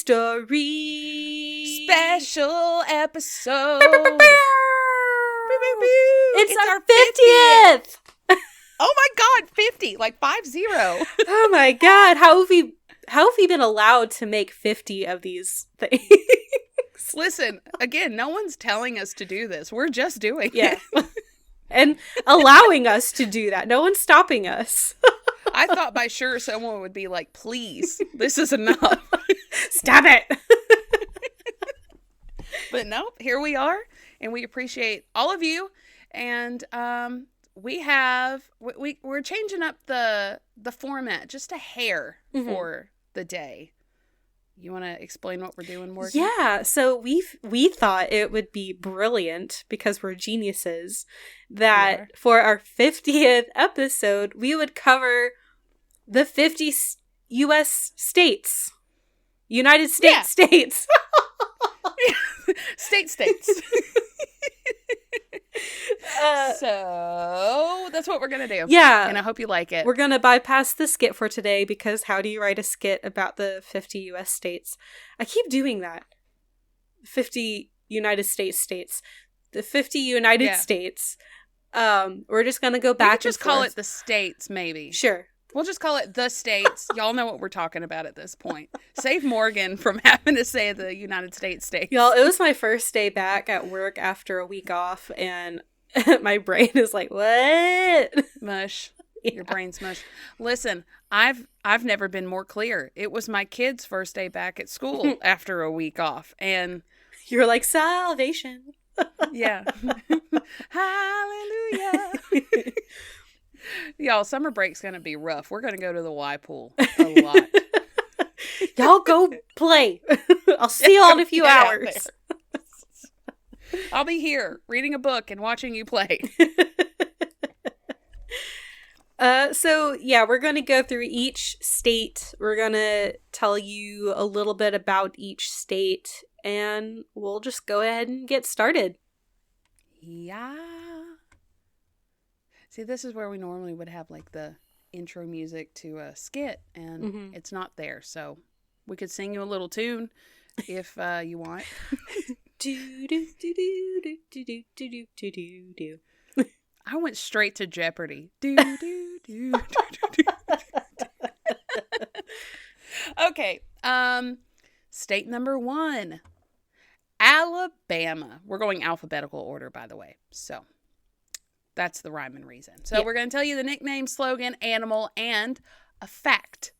history special episode. It's our 50th. Oh my God, 50, like 50. Oh my God, how have we been allowed to make 50 of these things? Listen, again, no one's telling us to do this. We're just doing it. And allowing us to do that. No one's stopping us. I thought by sure someone would be like, please, this is enough. Stop it. But no, here we are. And we appreciate all of you. And we're changing up the format just a hair for the day. You want to explain what we're doing, Morgan? Yeah, so we thought it would be brilliant, because we're geniuses, that for our 50th episode, we would cover the 50 U.S. states. United States states. States. So that's what we're going to do. Yeah. And I hope you like it. We're going to bypass the skit for today, because how do you write a skit about the 50 U.S. states? I keep doing that. 50 United States states. The 50 United States. We're just going to go back and just call it the states, maybe. Sure. We'll just call it the states. Y'all know what we're talking about at this point. Save Morgan from having to say the United States. Y'all, it was my first day back at work after a week off, and my brain is like, what? Mush. Yeah. Your brain's mush. Listen, I've never been more clear. It was my kid's first day back at school after a week off, and you were like, salvation. Yeah. Hallelujah. Y'all, summer break's gonna be rough. We're gonna go to the Y pool a lot. Y'all go play. I'll see y'all in a few hours. I'll be here reading a book and watching you play. So we're going to go through each state. We're going to tell you a little bit about each state, and we'll just go ahead and get started. Yeah. See, this is where we normally would have like the intro music to a skit, and it's not there. So we could sing you a little tune if you want. Do do do do do do do do do do. I went straight to Jeopardy. Do do do do do. Okay. State number 1, Alabama. We're going alphabetical order, by the way. So that's the rhyme and reason. So we're going to tell you the nickname, slogan, animal, and a fact.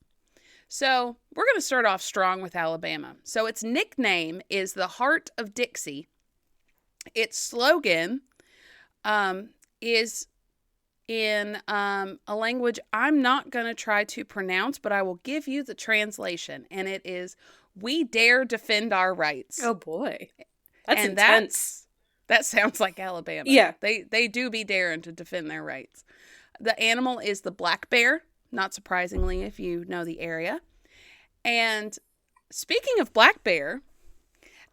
So we're going to start off strong with Alabama. So its nickname is the Heart of Dixie. Its slogan is in a language I'm not going to try to pronounce, but I will give you the translation. And it is, "We dare defend our rights." Oh boy. That's and intense. That sounds like Alabama. Yeah. They do be daring to defend their rights. The animal is the black bear, not surprisingly if you know the area. And speaking of black bear,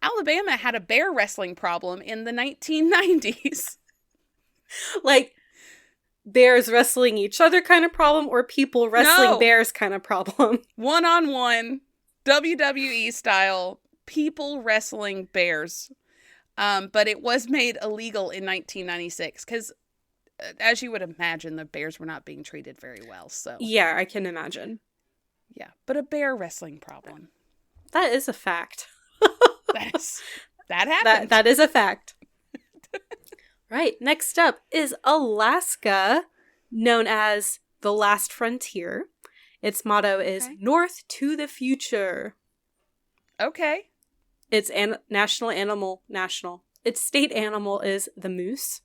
Alabama had a bear wrestling problem in the 1990s. Like bears wrestling each other kind of problem, or people wrestling bears kind of problem? One-on-one, WWE style, people wrestling bears. But it was made illegal in 1996 because, as you would imagine, the bears were not being treated very well. So yeah, I can imagine. Yeah, but a bear wrestling problem. That is a fact. That happened. That is a fact. Right. Next up is Alaska, known as the last frontier. Its motto is North to the Future. Okay. Its national animal. Its state animal is the moose.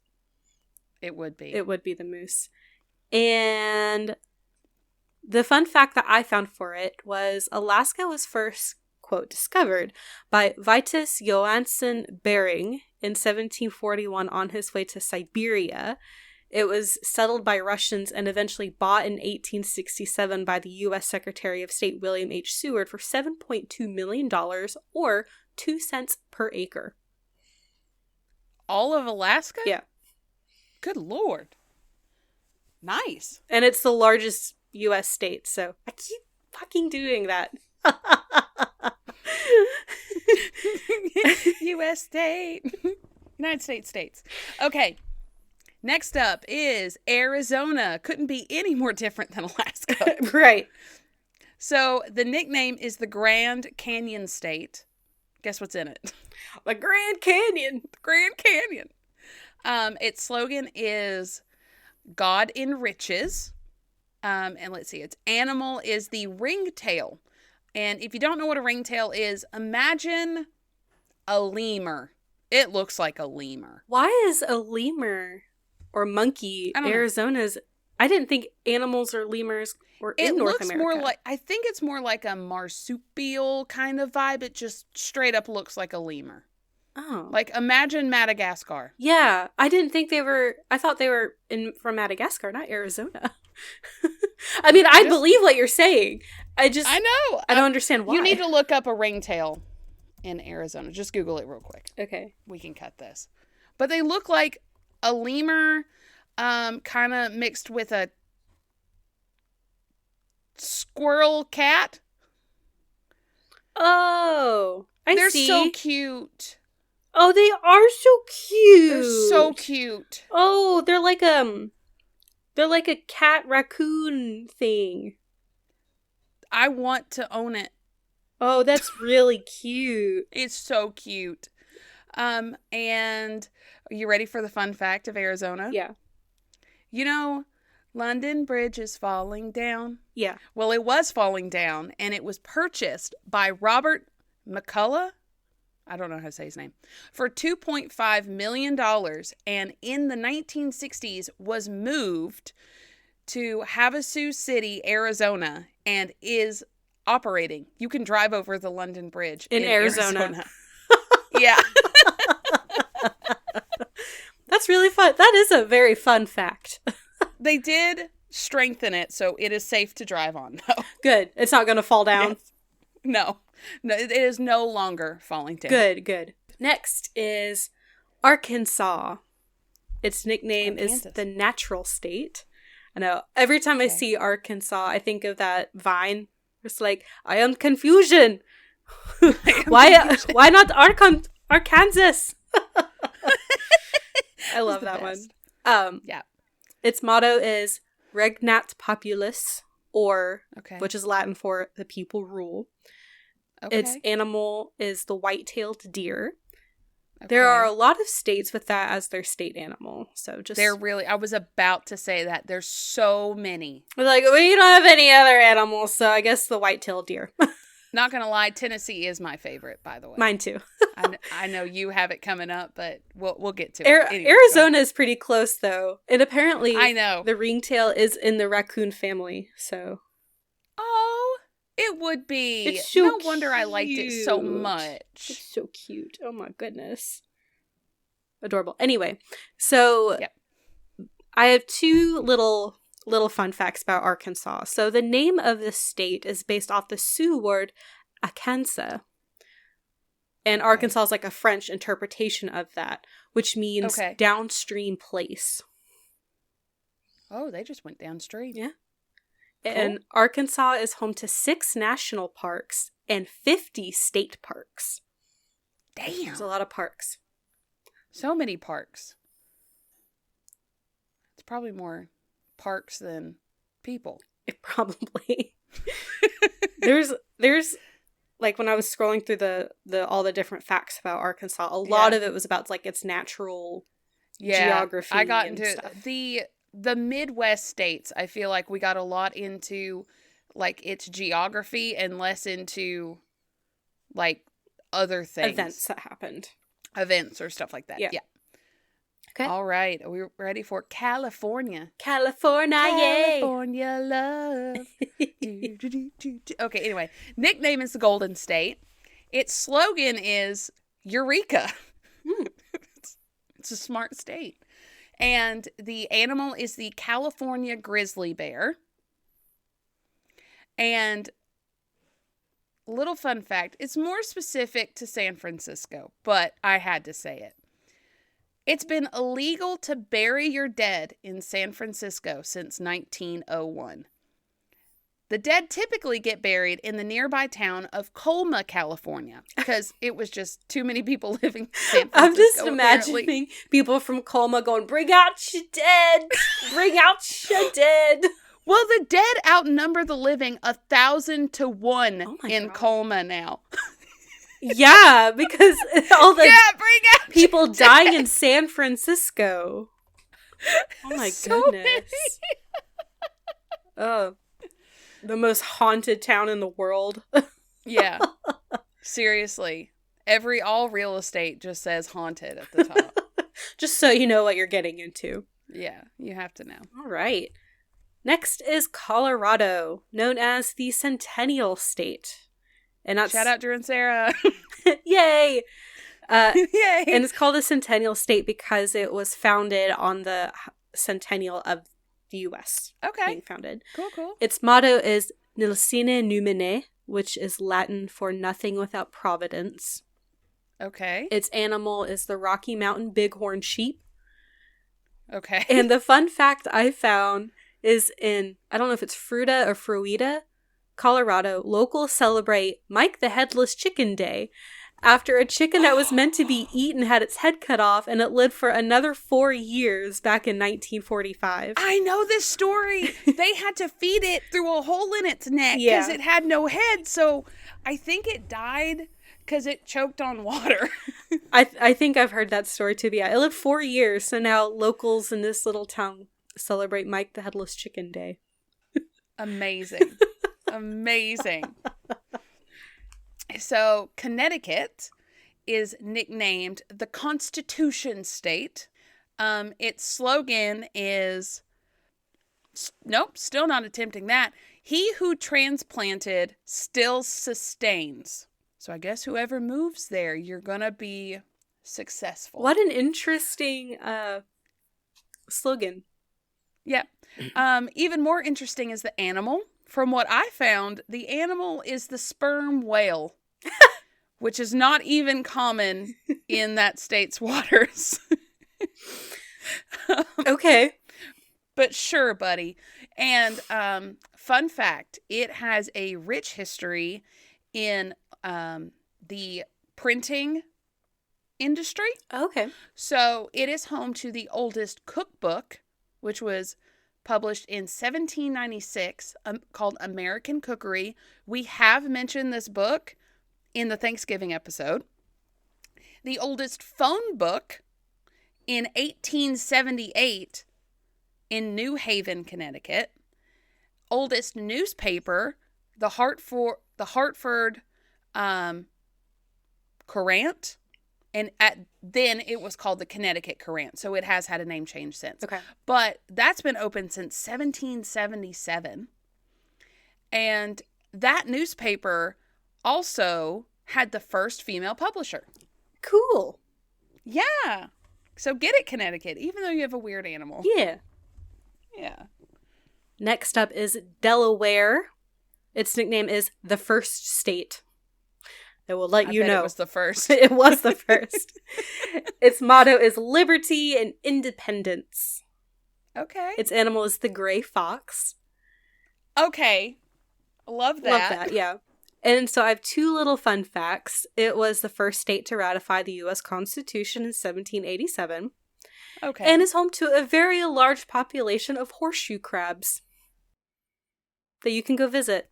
It would be. It would be the moose. And the fun fact that I found for it was Alaska was first, quote, discovered by Vitus Johansen Bering in 1741 on his way to Siberia. It was settled by Russians and eventually bought in 1867 by the U.S. Secretary of State William H. Seward for $7.2 million, or 2 cents per acre. All of Alaska? Yeah. Good Lord. Nice. And it's the largest U.S. state, so I keep fucking doing that. U.S. state. United States. Okay. Next up is Arizona. Couldn't be any more different than Alaska. Right. So the nickname is the Grand Canyon State. Guess what's in it? The Grand Canyon. The Grand Canyon. Its slogan is God enriches. And let's see, its animal is the ringtail. And if you don't know what a ringtail is, imagine a lemur. It looks like a lemur. Why is a lemur or monkey Arizona's? I didn't think animals or lemurs were in North America. More like, I think it's more like a marsupial kind of vibe. It just straight up looks like a lemur. Oh. Like, imagine Madagascar. Yeah, I didn't think they were. I thought they were from Madagascar, not Arizona. I mean, I believe what you're saying. I know. I don't understand why. You need to look up a ringtail in Arizona. Just Google it real quick. Okay. We can cut this. But they look like a lemur, kind of mixed with a squirrel cat. Oh, They're so cute. Oh, they are so cute. They're so cute. Oh, they're like a cat raccoon thing. I want to own it. Oh, that's really cute. It's so cute. And are you ready for the fun fact of Arizona? Yeah. You know, London Bridge is falling down. Yeah. Well, it was falling down, and it was purchased by Robert McCullough. I don't know how to say his name. For $2.5 million, and in the 1960s was moved to Havasu City, Arizona, and is operating. You can drive over the London Bridge in Arizona. Yeah. That's really fun. That is a very fun fact. They did strengthen it, so it is safe to drive on, though. Good. It's not going to fall down. Yes. No, it is no longer falling down. Good. Next is Arkansas. Its nickname is the natural state. I know. Every time I see Arkansas, I think of that Vine. It's like, I am confusion. Why not Arkansas? I love that one. Yeah. Its motto is Regnat Populus, or which is Latin for the people rule. Okay. Its animal is the white-tailed deer. Okay. There are a lot of states with that as their state animal. So I was about to say that. There's so many. Like, we don't have any other animals, so I guess the white-tailed deer. Not gonna lie, Tennessee is my favorite, by the way. Mine too. I know you have it coming up, but we'll get to it. Anyway, Arizona is pretty close, though. And apparently, I know the ringtail is in the raccoon family, so. Oh, it would be. It's so no wonder I liked it so much. It's so cute. Oh my goodness. Adorable. Anyway, so I have two little fun facts about Arkansas. So the name of the state is based off the Sioux word Arkansas. And Arkansas is like a French interpretation of that, which means downstream place. Oh, they just went downstream. Yeah. Cool. And Arkansas is home to 6 national parks and 50 state parks. Damn. There's a lot of parks. So many parks. It's probably more parks than people. Probably. There's like when I was scrolling through the all the different facts about Arkansas, a lot of it was about like its natural geography. I got and into stuff. The Midwest states. I feel like we got a lot into like its geography and less into like other things, events that happened, events or stuff like that. Yeah. Okay. All right. Are we ready for California? California love. Okay, anyway. Nickname is the Golden State. Its slogan is Eureka. It's a smart state. And the animal is the California grizzly bear. And little fun fact, it's more specific to San Francisco, but I had to say it. It's been illegal to bury your dead in San Francisco since 1901. The dead typically get buried in the nearby town of Colma, California, because it was just too many people living in San Francisco. I'm just imagining people from Colma going, "Bring out your dead! Bring out your dead!" Well, the dead outnumber the living 1,000 to 1 in gosh. Colma now. Yeah, because all the bring out people dying in San Francisco. Oh my goodness. Oh, the most haunted town in the world. Yeah. Seriously. All real estate just says haunted at the top. Just so you know what you're getting into. Yeah, you have to know. All right. Next is Colorado, known as the Centennial State. And that's... Shout out Drew and Sarah. Yay! Yay! And it's called the Centennial State because it was founded on the centennial of the U.S. being founded. Cool. Its motto is Nil sine numine, which is Latin for nothing without providence. Okay. Its animal is the Rocky Mountain bighorn sheep. Okay. And the fun fact I found is in, I don't know if it's Fruita or Fruita, Colorado, locals celebrate Mike the Headless Chicken Day after a chicken that was meant to be eaten had its head cut off, and it lived for another 4 years back in 1945. I know this story. They had to feed it through a hole in its neck because it had no head. So I think it died because it choked on water. I think I've heard that story too. But yeah, it lived 4 years, so now locals in this little town celebrate Mike the Headless Chicken Day. Amazing. Amazing. So Connecticut is nicknamed the Constitution State. Its slogan is, nope, still not attempting that. He who transplanted still sustains. So I guess whoever moves there, you're going to be successful. What an interesting slogan. Yeah. Even more interesting is the animal. From what I found, the animal is the sperm whale, which is not even common in that state's waters. Okay. But sure, buddy. And fun fact, it has a rich history in the printing industry. Okay. So it is home to the oldest cookbook, which was published in 1796, called American Cookery. We have mentioned this book in the Thanksgiving episode. The oldest phone book in 1878 in New Haven, Connecticut. Oldest newspaper, the Hartford Courant. And then it was called the Connecticut Courant, so it has had a name change since. Okay. But that's been open since 1777. And that newspaper also had the first female publisher. Cool. Yeah. So get it, Connecticut, even though you have a weird animal. Yeah. Yeah. Next up is Delaware. Its nickname is the First State. I will let you know. It was the first. It was the first. Its motto is liberty and independence. Okay. Its animal is the gray fox. Okay. Love that. Love that, yeah. And so I have two little fun facts. It was the first state to ratify the U.S. Constitution in 1787. Okay. And is home to a very large population of horseshoe crabs that you can go visit.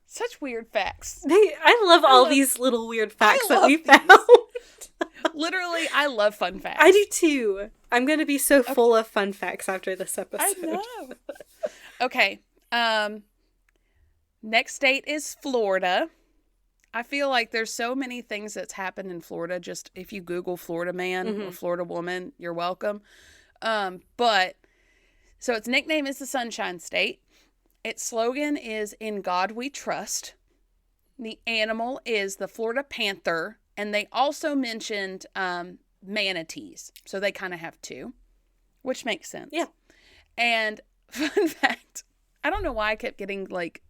Such weird facts. I love all these little weird facts that we found. Literally, I love fun facts. I do too. I'm going to be so full of fun facts after this episode. I know. Okay. Next state is Florida. I feel like there's so many things that's happened in Florida. Just if you Google Florida man or Florida woman, you're welcome. But so its nickname is the Sunshine State. Its slogan is "In God We Trust." The animal is the Florida panther, and they also mentioned manatees. So they kind of have two, which makes sense. Yeah. And fun fact, I don't know why I kept getting like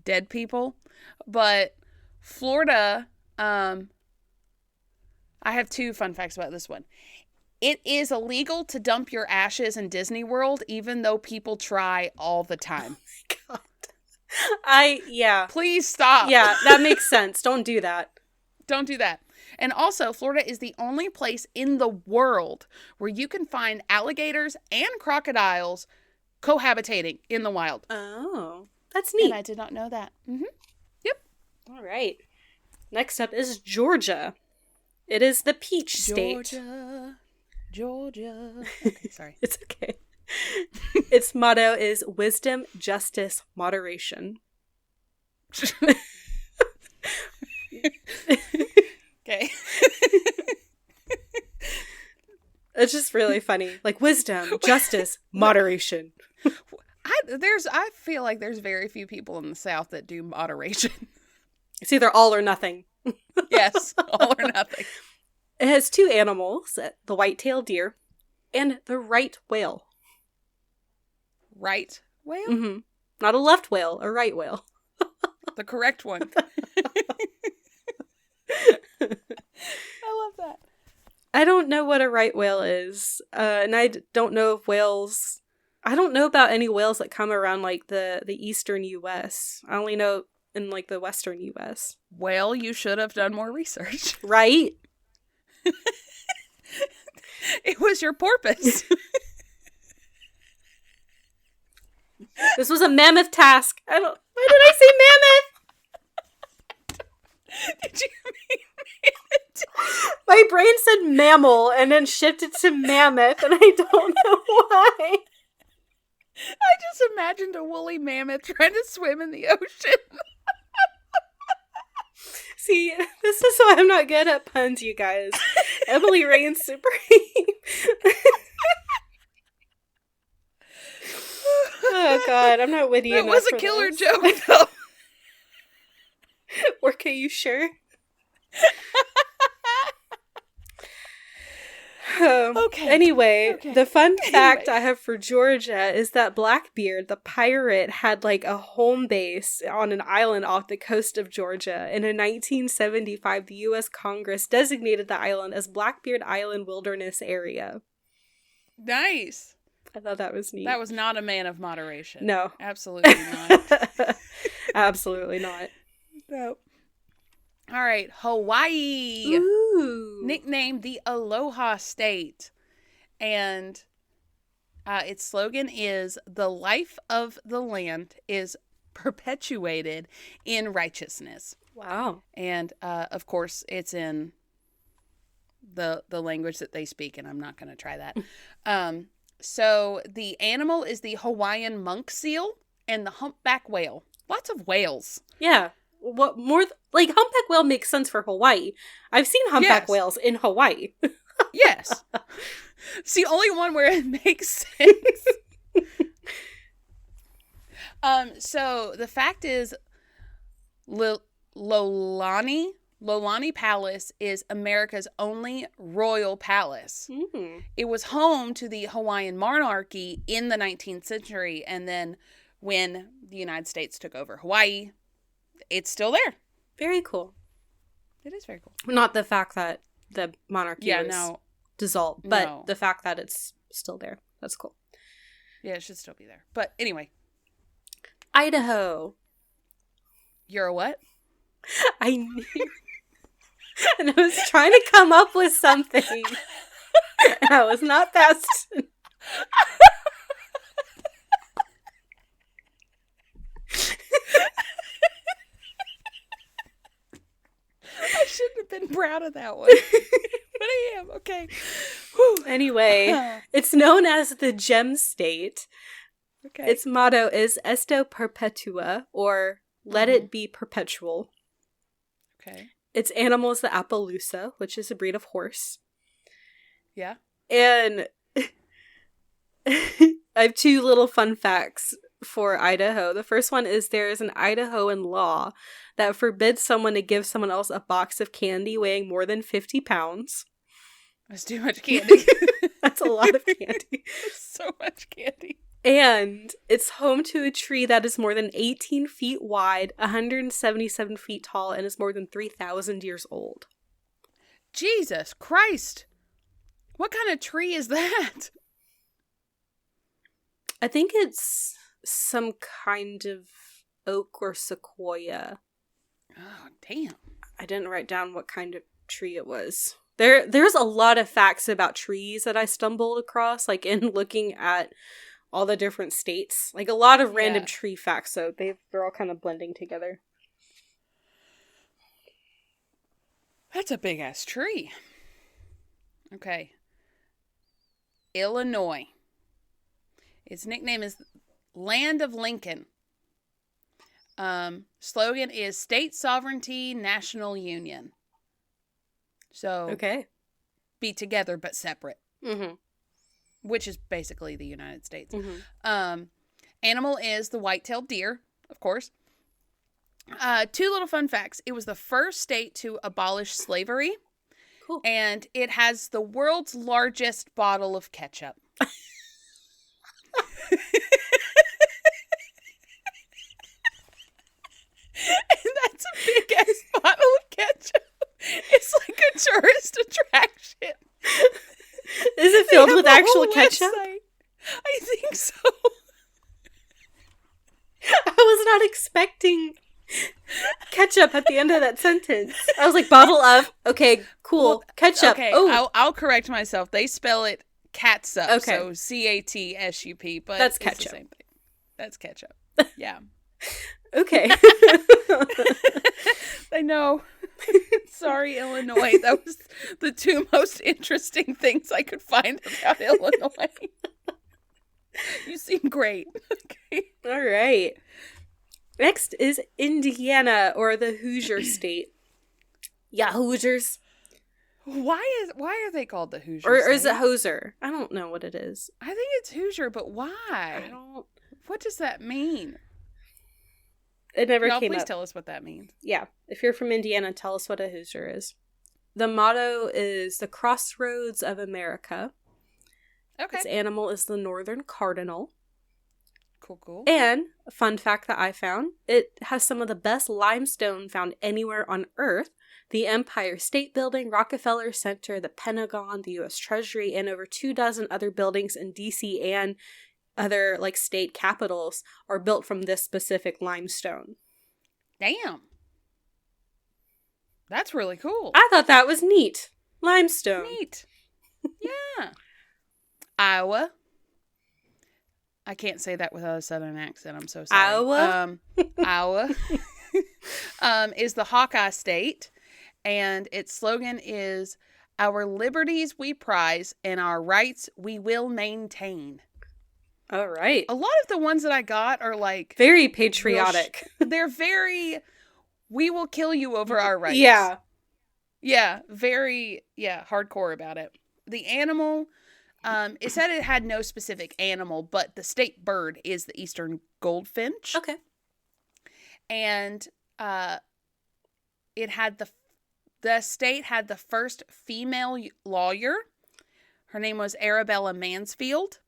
dead people, but Florida, I have two fun facts about this one. It is illegal to dump your ashes in Disney World, even though people try all the time. God. Yeah. Please stop. Yeah, that makes sense. Don't do that. Don't do that. And also, Florida is the only place in the world where you can find alligators and crocodiles cohabitating in the wild. Oh, that's neat. And I did not know that. Mm-hmm. Yep. All right. Next up is Georgia. It is the peach state. Georgia. Okay, sorry. It's okay. Its motto is wisdom, justice, moderation. Okay. It's just really funny. Like wisdom, justice, moderation. I feel like there's very few people in the South that do moderation. It's either all or nothing. Yes, all or nothing. It has two animals, the white-tailed deer and the right whale. Right whale? Mm-hmm. Not a left whale, a right whale. The correct one. I love that. I don't know what a right whale is, and I don't know if whales... I don't know about any whales that come around, like, the eastern U.S. I only know in, like, the western U.S. Well, you should have done more research. Right? It was your porpoise. This was a mammoth task. Why did I say mammoth? Did you mean mammoth? My brain said mammal and then shifted to mammoth, and I don't know why. I just imagined a woolly mammoth trying to swim in the ocean. See, this is why I'm not good at puns, you guys. Emily reigns supreme. Oh, God, I'm not witty enough. It was a killer joke, though. Work, are you sure? Okay. Anyway, Okay. the fun fact I have for Georgia is that Blackbeard, the pirate, had like a home base on an island off the coast of Georgia. And in 1975, the U.S. Congress designated the island as Blackbeard Island Wilderness Area. Nice. I thought that was neat. That was not a man of moderation. No. Absolutely not. Absolutely not. No. All right, Hawaii. Ooh. Nicknamed the Aloha State. And its slogan is, "The life of the land is perpetuated in righteousness." Wow. And, of course, it's in the language that they speak, and I'm not going to try that. So the animal is the Hawaiian monk seal and the humpback whale. Lots of whales. Yeah. What more? Like, humpback whale makes sense for Hawaii. I've seen humpback whales in Hawaii. Yes. It's the only one where it makes sense. So the fact is, Lolani Palace is America's only royal palace. Mm. It was home to the Hawaiian monarchy in the 19th century, and then when the United States took over Hawaii, it's still there. Very cool. It is very cool. Not the fact that the monarchy was dissolved, but the fact that it's still there. That's cool. Yeah, it should still be there. But anyway. Idaho. You're a what? I knew. And I was trying to come up with something. And I was not fast. I shouldn't have been proud of that one. But I am. Okay. Whew. Anyway, it's known as the Gem State. Okay. Its motto is Esto Perpetua, or Let It Be Perpetual. Okay. Its animal is the Appaloosa, which is a breed of horse. Yeah. And I have two little fun facts for Idaho. The first one is there is an Idahoan law that forbids someone to give someone else a box of candy weighing more than 50 pounds. That's too much candy. That's a lot of candy. So much candy. And it's home to a tree that is more than 18 feet wide, 177 feet tall, and is more than 3,000 years old. Jesus Christ. What kind of tree is that? I think it's some kind of oak or sequoia. Oh, damn. I didn't write down what kind of tree it was. There's a lot of facts about trees that I stumbled across, like in looking at all the different states. Like a lot of random tree facts, so they're all kind of blending together. That's a big ass tree. Okay. Illinois. Its nickname is Land of Lincoln. Slogan is State Sovereignty, National Union. So, okay. Be together but separate. Mm-hmm. Which is basically the United States. Mm-hmm. Animal is the white-tailed deer, of course. 2 little fun facts. It was the first state to abolish slavery. Cool. And it has the world's largest bottle of ketchup. And that's a big-ass bottle of ketchup. It's like a tourist attraction. Is it filled with actual ketchup? Website. I think so. I was not expecting ketchup at the end of that sentence. I was like, bottle of, okay, cool, well, ketchup. Okay, oh. I'll correct myself. They spell it catsup, okay. So CATSUP, but that's it's ketchup. the same thing. That's ketchup. Yeah. Okay. I know. Sorry, Illinois. That was the 2 most interesting things I could find about Illinois. You seem great. Okay. All right. Next is Indiana, or the Hoosier State. Yeah, Hoosiers. Why are they called the Hoosier or State? Is it Hoser? I don't know what it is. I think it's Hoosier, but why? What does that mean? It never came please up. Tell us what that means. Yeah. If you're from Indiana, tell us what a Hoosier is. The motto is the Crossroads of America. Okay. Its animal is the northern cardinal. Cool. And a fun fact that I found, it has some of the best limestone found anywhere on Earth. The Empire State Building, Rockefeller Center, the Pentagon, the U.S. Treasury, and over 24 other buildings in D.C. and other state capitals are built from this specific limestone. Damn. That's really cool. I thought that was neat. Limestone. Neat. Yeah. Iowa. I can't say that without a southern accent. I'm so sorry. Iowa? Iowa is the Hawkeye State, and its slogan is, "Our liberties we prize, and our rights we will maintain." All right. A lot of the ones that I got are very patriotic. They're very, we will kill you over our rights. Yeah. Yeah, very, hardcore about it. The animal, it said it had no specific animal, but the state bird is the eastern goldfinch. Okay. And it had the state had the first female lawyer. Her name was Arabella Mansfield.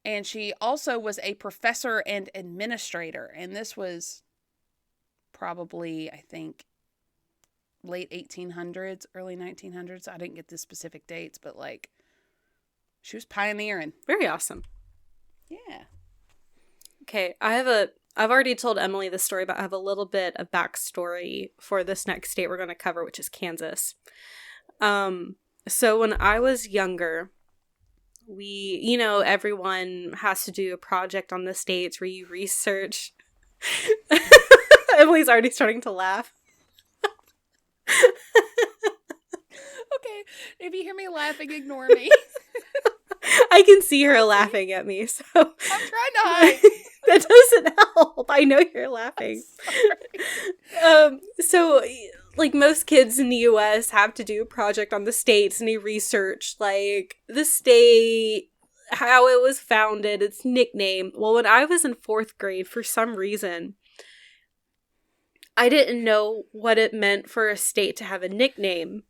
And she also was a professor and administrator. And this was probably, I think, late 1800s, early 1900s. I didn't get the specific dates, but she was pioneering. Very awesome. Yeah. Okay, I've already told Emily this story, but I have a little bit of backstory for this next state we're going to cover, which is Kansas. So when I was younger, everyone has to do a project on the states where you research. Emily's already starting to laugh. Okay, if you hear me laughing, ignore me. I can see her laughing at me, so I'm trying to hide. That doesn't help. I know you're laughing. So most kids in the U.S. have to do a project on the states, and they research the state, how it was founded, its nickname. Well, when I was in 4th grade, for some reason, I didn't know what it meant for a state to have a nickname.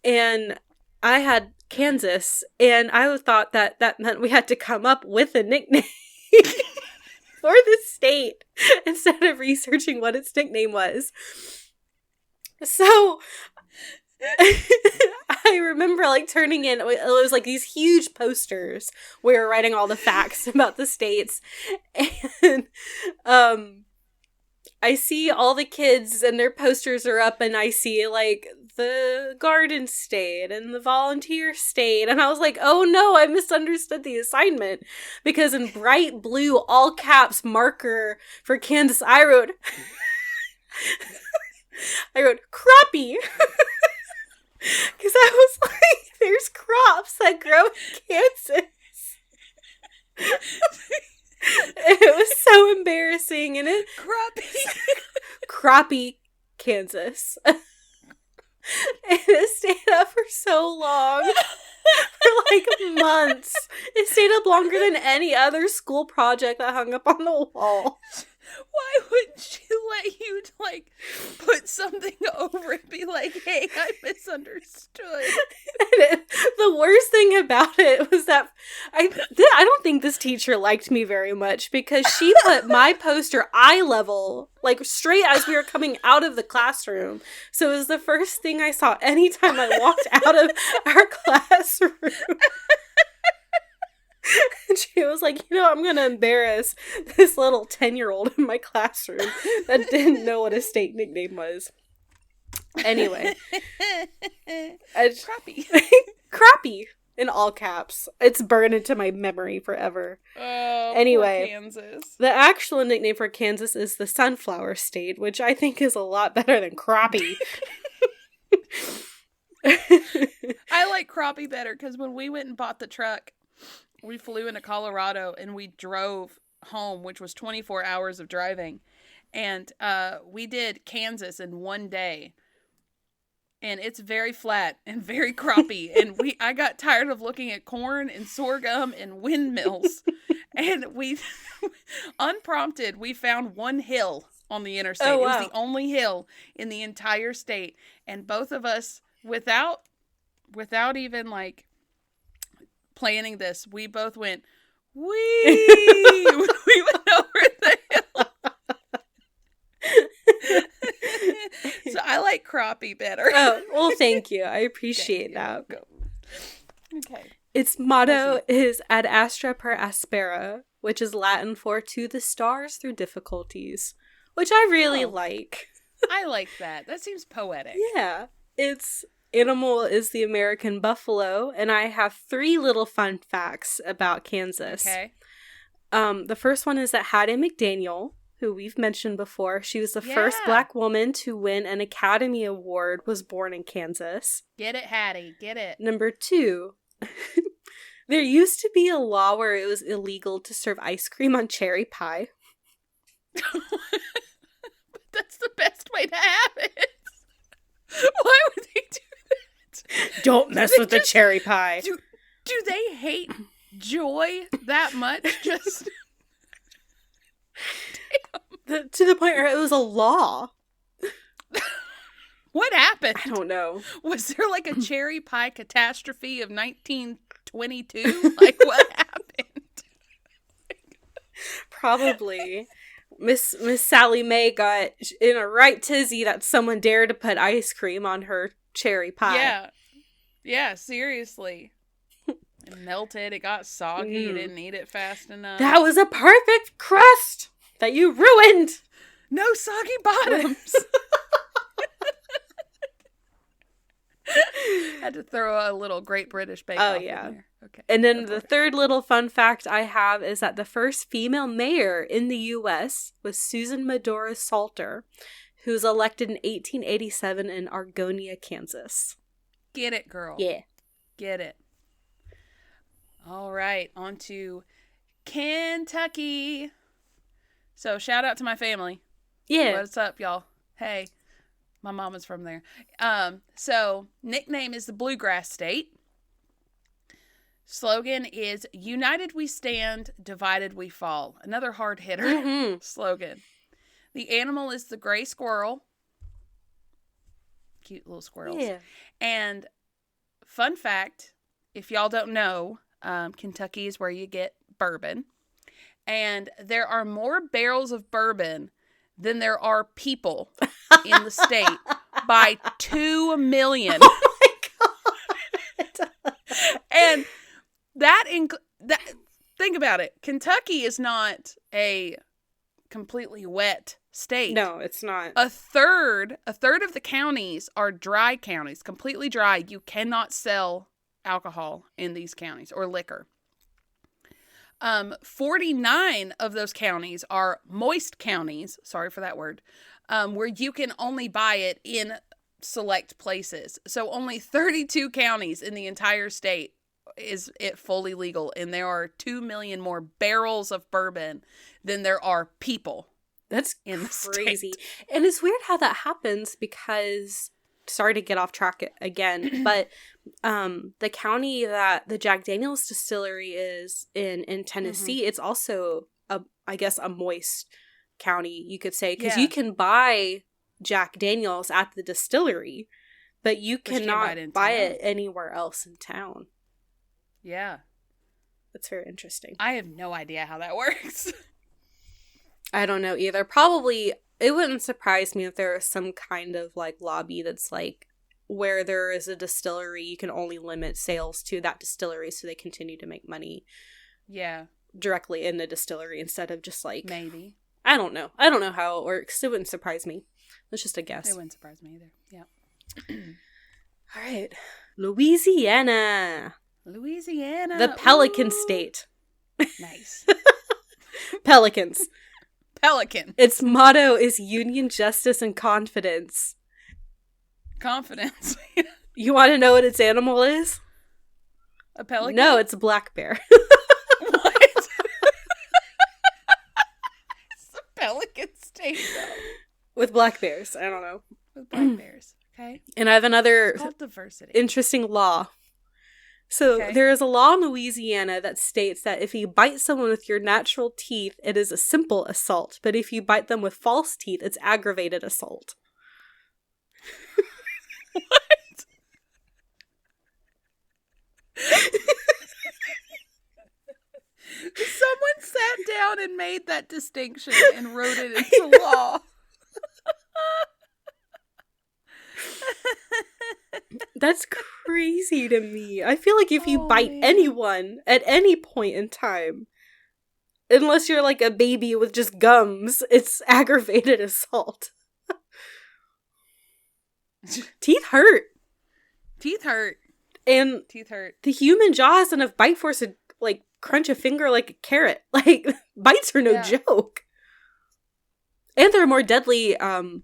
And I had Kansas, and I thought that meant we had to come up with a nickname for the state instead of researching what its nickname was. So I I remember like turning in, it was like these huge posters. We were writing all the facts about the states. And I see all the kids and their posters are up, and I see like the garden state and the volunteer state. And I was like, oh no, I misunderstood the assignment. Because in bright blue, all caps marker for Kansas, I wrote crappie. Because I was like, there's crops that grow in Kansas. It was so embarrassing. And it crappie, Kansas. And it stayed up for so long. For like months. It stayed up longer than any other school project that hung up on the wall. Why wouldn't she let you, like, put something over it and be like, hey, I misunderstood? The worst thing about it was that I don't think this teacher liked me very much, because she put my poster eye level, like, straight as we were coming out of the classroom. So it was the first thing I saw anytime I walked out of our classroom. And she was like, I'm going to embarrass this little 10-year-old in my classroom that didn't know what a state nickname was. Anyway. Crappie. Crappie, in all caps. It's burned into my memory forever. Oh, anyway, poor Kansas. The actual nickname for Kansas is the Sunflower State, which I think is a lot better than crappie. I like crappie better, because when we went and bought the truck, we flew into Colorado and we drove home, which was 24 hours of driving. And we did Kansas in one day. And it's very flat and very crappie. And I got tired of looking at corn and sorghum and windmills. And we, unprompted, we found one hill on the interstate. Oh, wow. It was the only hill in the entire state. And both of us, without even like planning this, we both went, wee! We went over the hill. So I like crappie better. Oh, well, thank you. I appreciate that. Okay. Its motto is Ad Astra per Aspera, which is Latin for To the Stars Through Difficulties, which I really like. I like that. That seems poetic. Yeah. Its animal is the American buffalo, and I have 3 little fun facts about Kansas. Okay. The first one is that Hattie McDaniel, who we've mentioned before, she was the first Black woman to win an Academy Award, was born in Kansas. Get it, Hattie. Get it. Number 2, there used to be a law where it was illegal to serve ice cream on cherry pie. But that's the best way to have it. Why would they do that? Don't mess with the cherry pie. Do they hate joy that much? Just to the point where it was a law. What happened? I don't know. Was there like a cherry pie catastrophe of 1922? Like, what happened? Probably. Miss Sally Mae got in a right tizzy that someone dared to put ice cream on her cherry pie. Yeah, seriously. It melted, it got soggy, you didn't eat it fast enough. That was a perfect crust that you ruined! No soggy bottoms! Had to throw a little Great British Bake Off in there. Okay. And then the third little fun fact I have is that the first female mayor in the U.S. was Susan Medora Salter, who was elected in 1887 in Argonia, Kansas. Get it, girl. Yeah. Get it. All right, on to Kentucky. So, shout out to my family. Yeah. What's up, y'all? Hey, my mama's from there. So, nickname is the Bluegrass State. Slogan is United we stand, divided we fall. Another hard hitter slogan. The animal is the gray squirrel. Cute little squirrels. Yeah. And fun fact, if y'all don't know, Kentucky is where you get bourbon. And there are more barrels of bourbon than there are people in the state by 2 million. Oh my God. that think about it. Kentucky is not a completely wet state. No, it's not. A third of the counties are dry counties, completely dry. You cannot sell alcohol in these counties or liquor. 49 of those counties are moist counties. Sorry for that word. Where you can only buy it in select places. So only 32 counties in the entire state is it fully legal. And there are 2 million more barrels of bourbon than there are people. That's in crazy. And it's weird how that happens because, sorry to get off track again, but the county that the Jack Daniel's distillery is in Tennessee, it's also, I guess, a moist county, you could say, because you can buy Jack Daniel's at the distillery, but you cannot buy it anywhere else in town. Yeah. That's very interesting. I have no idea how that works. I don't know either. Probably, it wouldn't surprise me if there was some kind of like lobby that's like, where there is a distillery, you can only limit sales to that distillery so they continue to make money. Yeah. Directly in the distillery instead of just like... Maybe. I don't know. I don't know how it works. It wouldn't surprise me. It's just a guess. It wouldn't surprise me either. Yeah. All right. Louisiana. Louisiana. The Pelican State. Nice. Pelicans. Pelican. Its motto is union, justice, and confidence. Confidence. You want to know what its animal is? A pelican? No, it's a black bear. What? It's a pelican state, though. With black bears. I don't know. With black bears. Okay. And I have another diversity. Interesting law. So there is a law in Louisiana that states that if you bite someone with your natural teeth, it is a simple assault. But if you bite them with false teeth, it's aggravated assault. What? Someone sat down and made that distinction and wrote it into law. That's crazy to me. I feel like if you bite anyone at any point in time, unless you're like a baby with just gums, it's aggravated assault. Teeth hurt. Teeth hurt. And teeth hurt. The human jaw has enough bite force to like crunch a finger like a carrot. Like, bites are no joke. And they're more deadly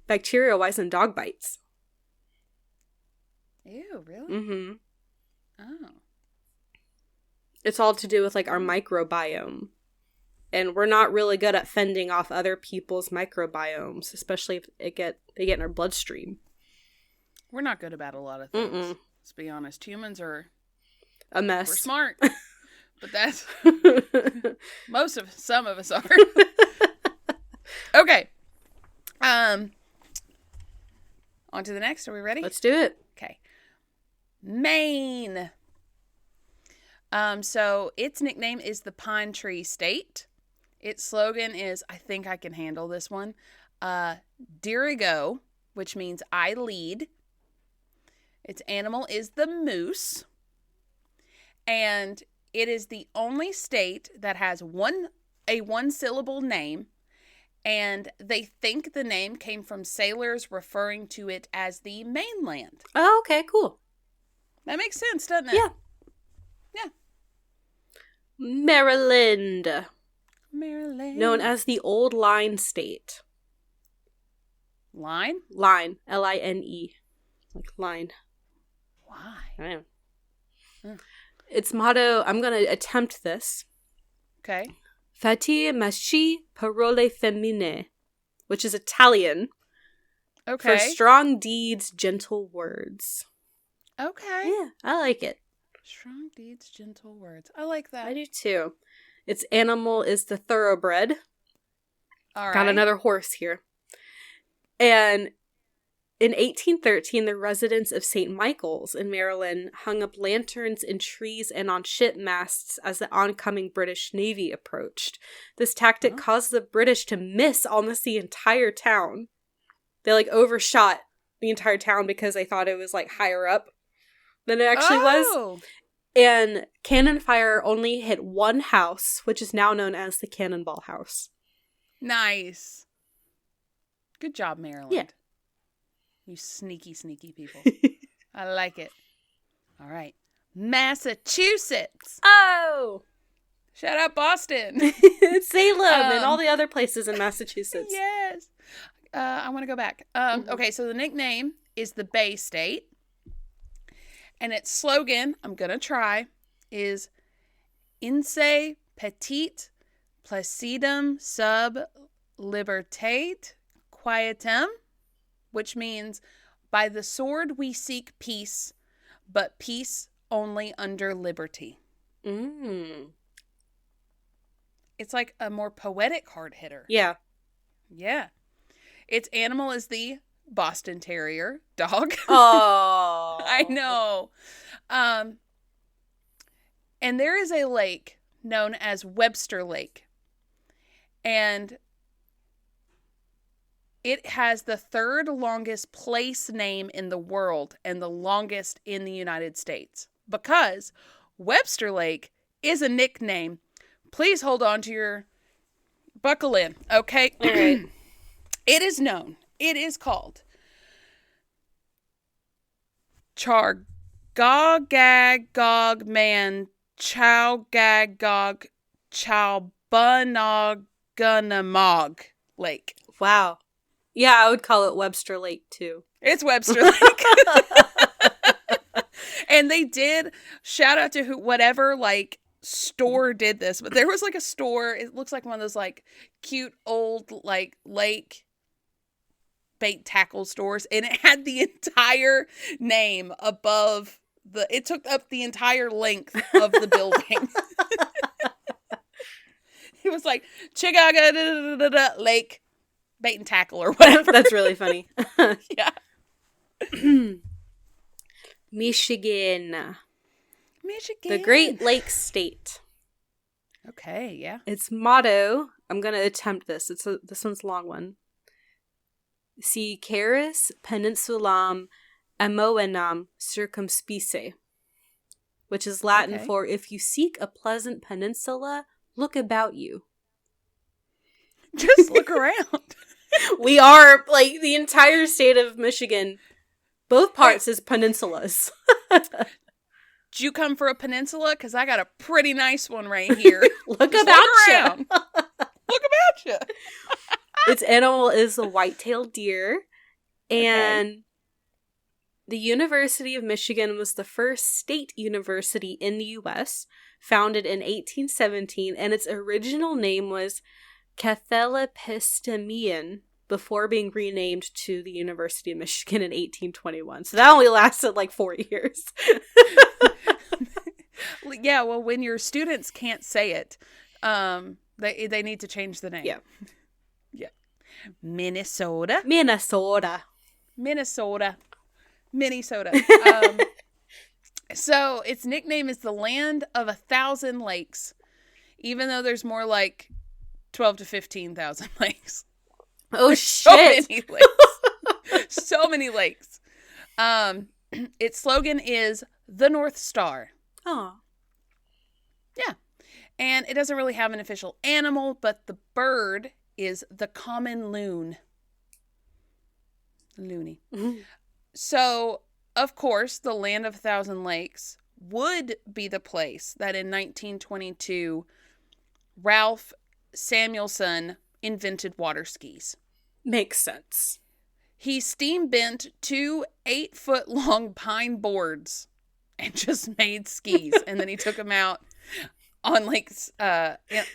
bacteria-wise than dog bites. Ew, really? Mm-hmm. Oh. It's all to do with, like, our microbiome. And we're not really good at fending off other people's microbiomes, especially if they get in our bloodstream. We're not good about a lot of things. Let's be honest. Humans are... a mess. We're smart. But that's... some of us are. Okay. On to the next. Are we ready? Let's do it. Okay. Maine. So its nickname is the Pine Tree State. Its slogan is, I think I can handle this one, Dirigo, which means I lead. Its animal is the moose. And it is the only state that has a one-syllable name. And they think the name came from sailors referring to it as the mainland. Oh, okay, cool. That makes sense, doesn't it? Yeah. Yeah. Maryland. Known as the Old Line State. Line? Line. Line. Like line. Why? I don't know. Its motto, I'm going to attempt this. Okay. Fatti masci parole femmine, which is Italian. Okay. For strong deeds, gentle words. Okay. Yeah, I like it. Strong deeds, gentle words. I like that. I do too. Its animal is the thoroughbred. All right. Got another horse here. And in 1813, the residents of St. Michael's in Maryland hung up lanterns in trees and on ship masts as the oncoming British Navy approached. This tactic caused the British to miss almost the entire town. They like overshot the entire town because they thought it was like higher up than it actually was. And cannon fire only hit one house, which is now known as the Cannonball House. Nice. Good job, Maryland. Yeah. You sneaky, sneaky people. I like it. All right. Massachusetts. Oh! Shout out Boston. Salem and all the other places in Massachusetts. Yes. I want to go back. Okay, so the nickname is the Bay State. And its slogan, I'm going to try, is Inse Petit Placidum Sub Libertate Quietem, which means, by the sword we seek peace, but peace only under liberty. It's like a more poetic hard hitter. Yeah. Yeah. Its animal is the Boston Terrier dog. Oh. I know. And there is a lake known as Webster Lake. And it has the third longest place name in the world and the longest in the United States. Because Webster Lake is a nickname. Please hold on to your buckle in, okay? All right. It is known. It is called Chargagogman Chowgagog Chowbunoggunamog Lake. Wow. Yeah, I would call it Webster Lake, too. It's Webster Lake. And they did, shout out to whatever, like, store did this. But there was, like, a store, it looks like one of those, like, cute old, like, lake bait tackle stores, and it had the entire name above it took up the entire length of the building. It was like Chicago Lake Bait and Tackle or whatever. That's really funny. Yeah. Michigan. Michigan. The Great Lakes State. Okay, yeah. Its motto, I'm going to attempt this. This one's a long one. Si caris peninsulam amoenam circumspice, which is Latin for if you seek a pleasant peninsula, look about you. Just look around. We are, like, the entire state of Michigan, both parts is peninsulas. Did you come for a peninsula? Because I got a pretty nice one right here. Look about you. Look about you. Its animal is a white-tailed deer, and the University of Michigan was the first state university in the U.S., founded in 1817, and its original name was Cathalepistemian before being renamed to the University of Michigan in 1821. So that only lasted like 4 years. Yeah, well, when your students can't say it, they need to change the name. Yeah. Yeah. Minnesota. So its nickname is the Land of 1,000 Lakes, even though there's more like 12 to 15,000 lakes. Oh, there's shit. So many lakes. So many lakes. Its slogan is the North Star. Oh. Yeah. And it doesn't really have an official animal, but the bird is the common loon. Loony. Mm-hmm. So, of course, the Land of 1,000 Lakes would be the place that in 1922, Ralph Samuelson invented water skis. Makes sense. He steam bent 2 8-foot-long pine boards and just made skis. And then he took them out on lakes,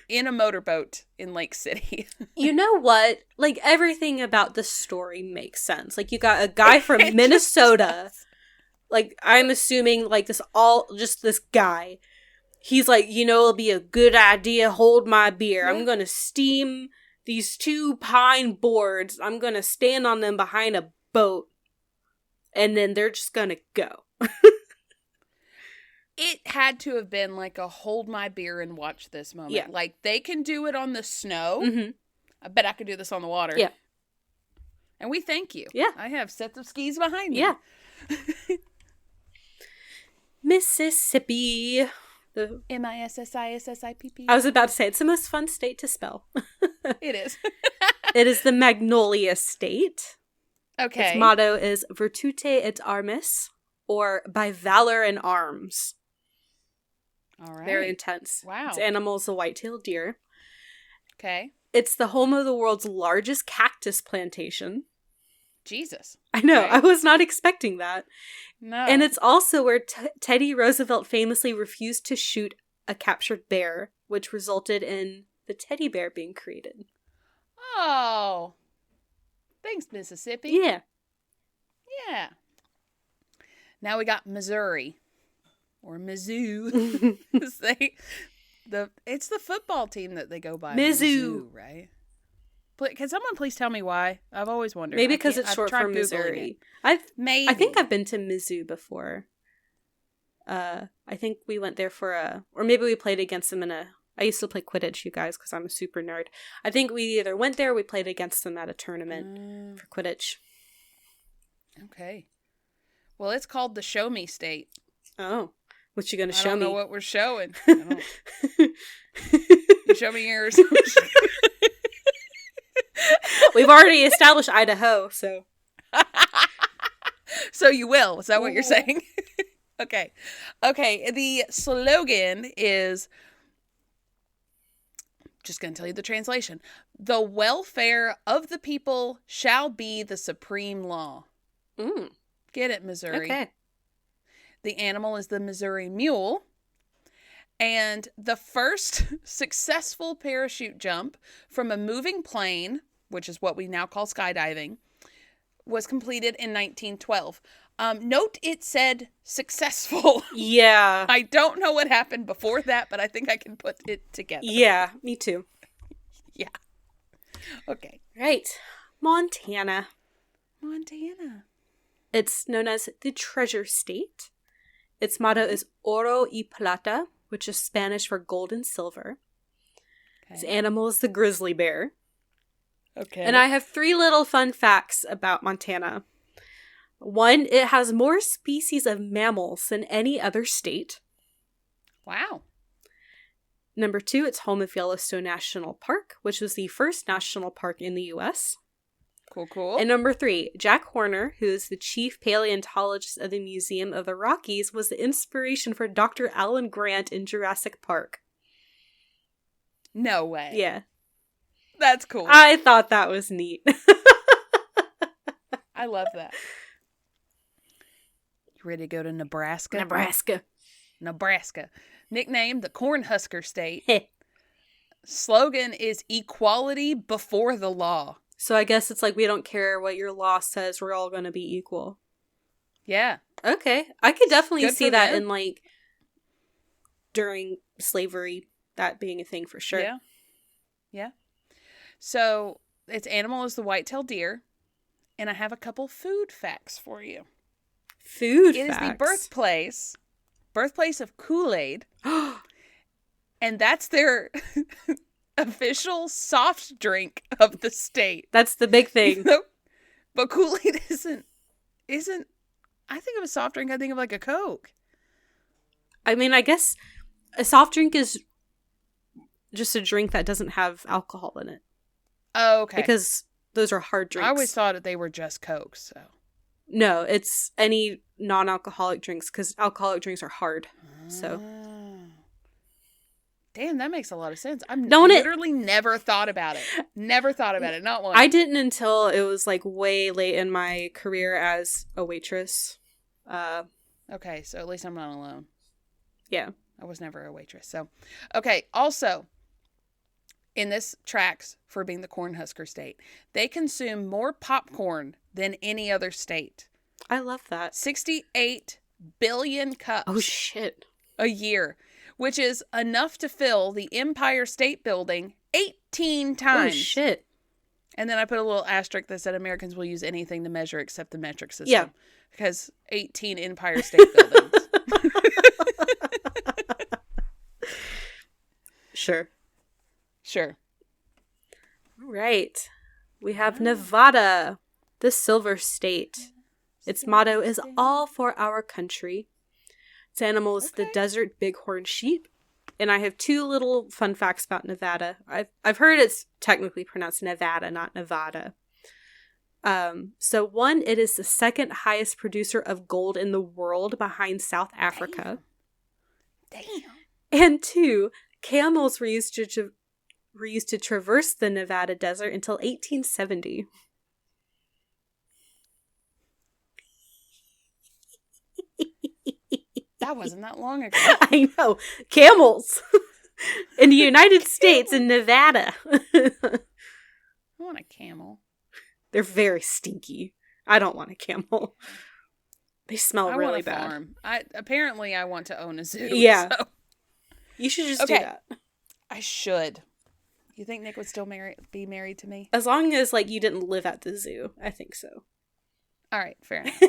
in a motorboat in Lake City. You know what? Like, everything about the story makes sense. Like, you got a guy from Minnesota. Like, I'm assuming, like, this guy. He's like, it'll be a good idea. Hold my beer. Yeah. I'm going to steam these 2 pine boards. I'm going to stand on them behind a boat. And then they're just going to go. It had to have been like a hold my beer and watch this moment. Yeah. Like, they can do it on the snow. Mm-hmm. I bet I could do this on the water. Yeah. And we thank you. Yeah. I have sets of skis behind me. Yeah. Mississippi. The Mississippi. I was about to say, it's the most fun state to spell. It is. It is the Magnolia State. Okay. Its motto is Virtute et Armis, or by valor and arms. All right. Very intense. Wow. Its animal is a white-tailed deer. Okay. It's the home of the world's largest cactus plantation. Jesus. I know. Okay. I was not expecting that. No. And it's also where Teddy Roosevelt famously refused to shoot a captured bear, which resulted in the teddy bear being created. Oh. Thanks, Mississippi. Yeah. Yeah. Now we got Missouri. Or Mizzou. It's the football team that they go by. Mizzou, right? Can someone please tell me why? I've always wondered. Maybe because it's short for Missouri. I think I've been to Mizzou before. I think we went there or maybe we played against them I used to play Quidditch, you guys, because I'm a super nerd. I think we either went there or we played against them at a tournament for Quidditch. Okay. Well, it's called the Show Me State. Oh. What you gonna show me? I don't know what we're showing. You show me yours. We've already established Idaho, so. So you will. Is that what you're saying? Okay. Okay. The slogan is, just going to tell you the translation. The welfare of the people shall be the supreme law. Get it, Missouri. Okay. The animal is the Missouri mule. And the first successful parachute jump from a moving plane, which is what we now call skydiving, was completed in 1912. Note it said successful. Yeah. I don't know what happened before that, but I think I can put it together. Yeah, me too. Yeah. Okay. Right. Montana. Montana. It's known as the Treasure State. Its motto is Oro y Plata, which is Spanish for gold and silver. Okay. Its animal is the grizzly bear. Okay. And I have 3 little fun facts about Montana. 1, it has more species of mammals than any other state. Wow. Number 2, it's home of Yellowstone National Park, which was the first national park in the U.S. Cool, cool. And number 3, Jack Horner, who is the chief paleontologist of the Museum of the Rockies, was the inspiration for Dr. Alan Grant in Jurassic Park. No way. Yeah. That's cool. I thought that was neat. I love that. You ready to go to Nebraska? Nebraska. Nicknamed the Cornhusker State. Slogan is equality before the law. So I guess it's like we don't care what your law says, we're all going to be equal. Yeah. Okay. I could definitely see that them. in like during slavery, that being a thing for sure. Yeah. Yeah. So its animal is the white-tailed deer. And I have a couple food facts for you. Food facts? It is the birthplace of Kool-Aid. And that's their official soft drink of the state. That's the big thing. But Kool-Aid isn't, I think of a soft drink, I think of like a Coke. I mean, I guess a soft drink is just a drink that doesn't have alcohol in it. Oh, okay. Because those are hard drinks. I always thought that they were just Cokes, so. No, it's any non-alcoholic drinks, because alcoholic drinks are hard. So. Damn, that makes a lot of sense. Literally never thought about it. Never thought about it. Not once. I didn't until it was like way late in my career as a waitress. Okay, so at least I'm not alone. Yeah. I was never a waitress. So, okay. Also, in this tracks for being the Cornhusker State, they consume more popcorn than any other state. I love that. 68 billion cups. Oh, shit. A year, which is enough to fill the Empire State Building 18 times. Oh, shit. And then I put a little asterisk that said Americans will use anything to measure except the metric system. Yeah. Because 18 Empire State Buildings. Sure. All right. We have Nevada, the Silver State. Its motto is all for our country. Its animal is the desert bighorn sheep. And I have 2 little fun facts about Nevada. I've heard it's technically pronounced Nevada, not Nevada. So 1, it is the 2nd highest producer of gold in the world behind South Africa. Damn. And 2, camels were used to traverse the Nevada desert until 1870. That wasn't that long ago. I know. Camels. In the United States, in Nevada. I want a camel. They're very stinky. I don't want a camel. They smell really want a bad. Farm. Apparently I want to own a zoo. Yeah. So. You should just do that. I should. You think Nick would still be married to me? As long as, like, you didn't live at the zoo. I think so. All right. Fair enough.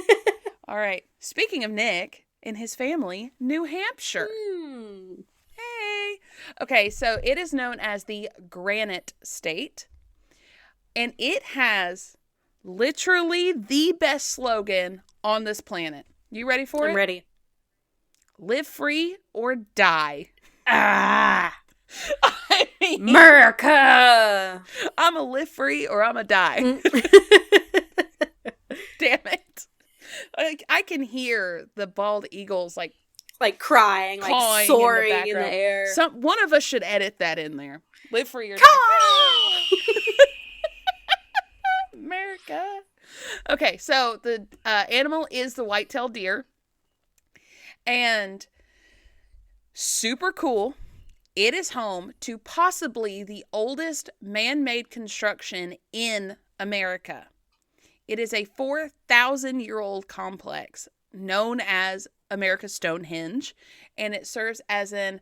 All right. Speaking of Nick and his family, New Hampshire. Hey. Okay. So it is known as the Granite State. And it has literally the best slogan on this planet. You ready for it? I'm ready. Live free or die. Ah! I mean, America! I'm a live free or I'm a die. Damn it. Like, I can hear the bald eagles like crying, like soaring in the air. One of us should edit that in there. Live free or die. America. Okay, so the animal is the white-tailed deer. And super cool, it is home to possibly the oldest man-made construction in America. It is a 4,000-year-old complex known as America's Stonehenge, and it serves as an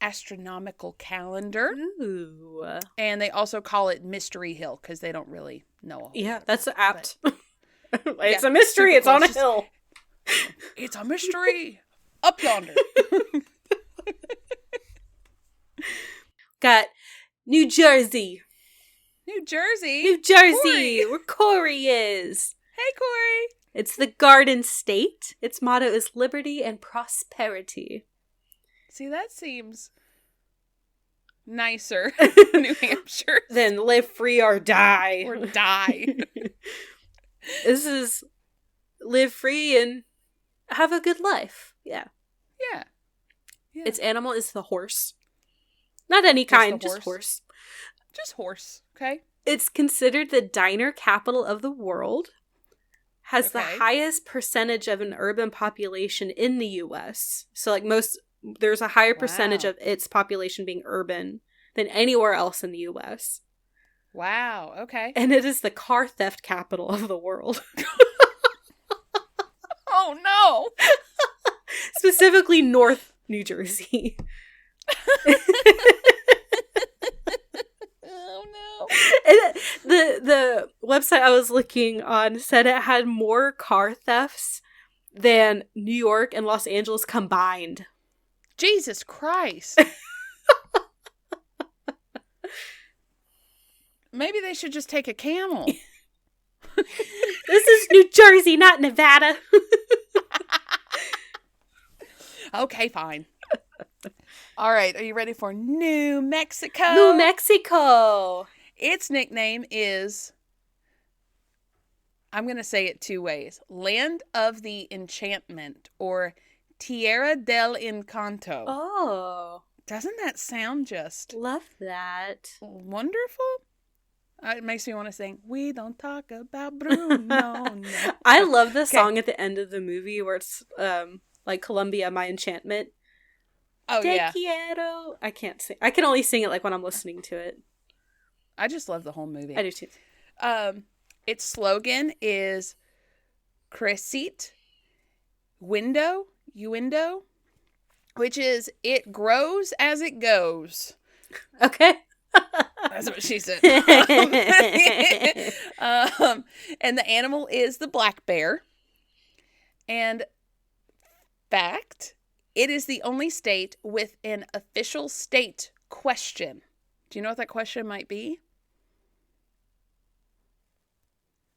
astronomical calendar. Ooh. And they also call it Mystery Hill because they don't really know a whole lot. That's apt. It's Yeah, a mystery. It's cool. on a hill. It's a mystery. Up yonder. Got New Jersey. New Jersey. New Jersey, Corey. where Corey is. Hey, Corey. It's the Garden State. Its motto is liberty and prosperity. See, that seems nicer, New Hampshire. Then live free or die. Or die. This is live free and have a good life. Yeah. Yeah. Its animal is the horse. Not any Just kind, the just horse. Just horse, okay? It's considered the diner capital of the world. Has the highest percentage of an urban population in the U.S. So, like, there's a higher percentage of its population being urban than anywhere else in the U.S. Wow, okay. And it is the car theft capital of the world. Oh, no! Specifically North New Jersey. Oh, no. And the website I was looking on said it had more car thefts than New York and Los Angeles combined. Jesus Christ. Maybe they should just take a camel. This is New Jersey, not Nevada. Okay, fine. All right, are you ready for New Mexico? New Mexico. Its nickname is, I'm going to say it 2 ways. Land of the Enchantment or Tierra del Encanto. Oh. Doesn't that sound just Love that. wonderful? It makes me want to sing, we don't talk about Bruno. No. I love the song at the end of the movie where it's like Colombia, My Enchantment. Oh, Te yeah. quiero. I can't sing. I can only sing it like when I'm listening to it. I just love the whole movie. I do too. Its slogan is Crecit Uindo, which is it grows as it goes. Okay. That's what she said. And the animal is the black bear. And fact, it is the only state with an official state question. Do you know what that question might be?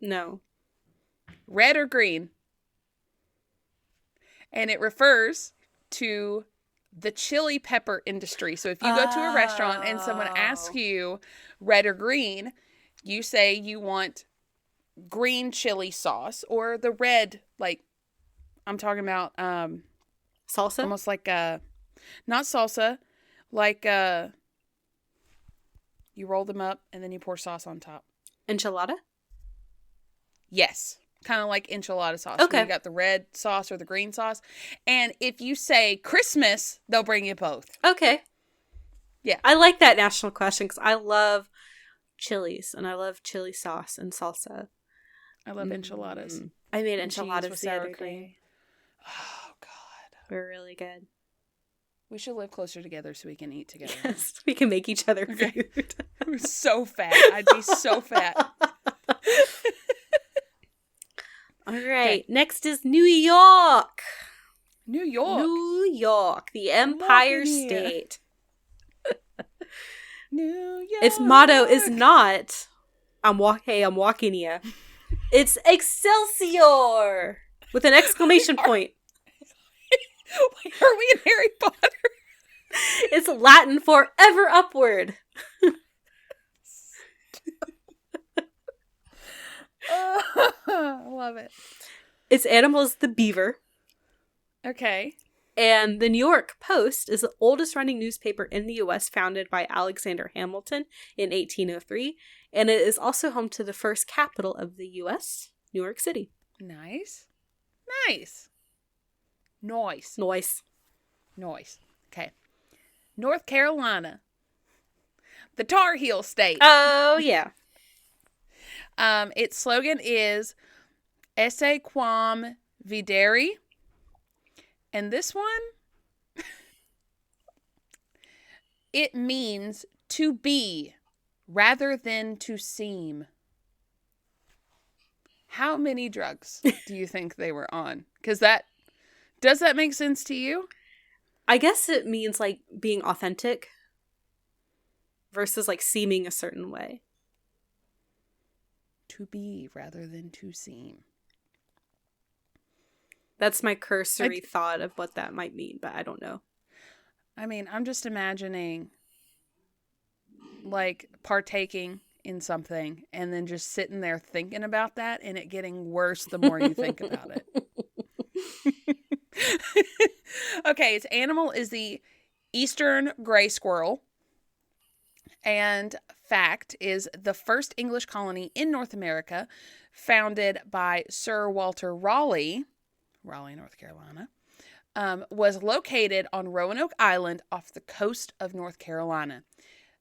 No. Red or green? And it refers to the chili pepper industry. So if you go to a restaurant and someone asks you red or green, you say you want green chili sauce or the red, like I'm talking about salsa? Almost like not salsa, like you roll them up and then you pour sauce on top. Enchilada? Yes. Kind of like enchilada sauce. Okay. You got the red sauce or the green sauce. And if you say Christmas, they'll bring you both. Okay. Yeah. I like that national question because I love chilies and I love chili sauce and salsa. I love enchiladas. I made enchiladas the other cream. day. Oh, God. They're really good. We should live closer together so we can eat together. Yes, we can make each other food. I'm so fat. I'd be so fat. All right. Okay. Next is New York. New York. New York, the Empire State. New York. Its motto is not I'm walking here. It's Excelsior with an exclamation point. Are we in Harry Potter? It's Latin for ever upward. I love it. Its animal is the beaver. Okay. And the New York Post is the oldest running newspaper in the U.S., founded by Alexander Hamilton in 1803. And it is also home to the first capital of the U.S., New York City. Nice. Nice. Noise. Noise. Noise. Okay. North Carolina. The Tar Heel State. Oh, yeah. Its slogan is Esse quam videri. And this one, it means to be rather than to seem. How many drugs do you think they were on? Because does that make sense to you? I guess it means like being authentic versus like seeming a certain way. To be rather than to seem. That's my cursory thought of what that might mean, but I don't know. I mean, I'm just imagining like partaking in something and then just sitting there thinking about that and it getting worse the more you think about it. Okay, its animal is the eastern gray squirrel. And fact is the first English colony in North America, founded by Sir Walter Raleigh, North Carolina, was located on Roanoke Island off the coast of North Carolina.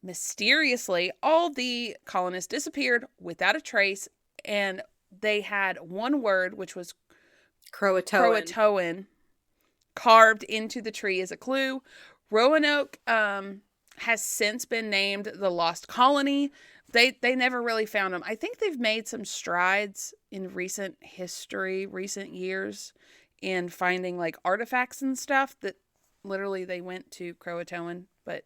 Mysteriously, all the colonists disappeared without a trace, and they had one word, which was Croatoan, carved into the tree as a clue. Roanoke has since been named the Lost Colony. They never really found them. I think they've made some strides in recent years, in finding like artifacts and stuff that literally they went to Croatoan, but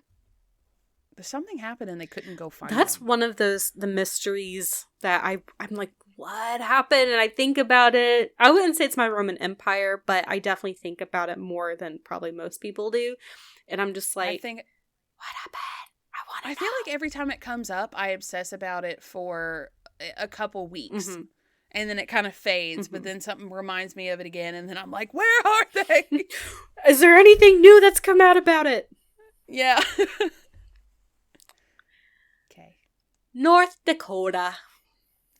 something happened and they couldn't go find them. That's one of the mysteries that I'm like, what happened? And I think about it. I wouldn't say it's my Roman Empire, but I definitely think about it more than probably most people do. And I'm just like, what happened? I feel like every time it comes up, I obsess about it for a couple weeks. Mm-hmm. And then it kind of fades, mm-hmm. but then something reminds me of it again. And then I'm like, where are they? Is there anything new that's come out about it? Yeah. Okay. North Dakota.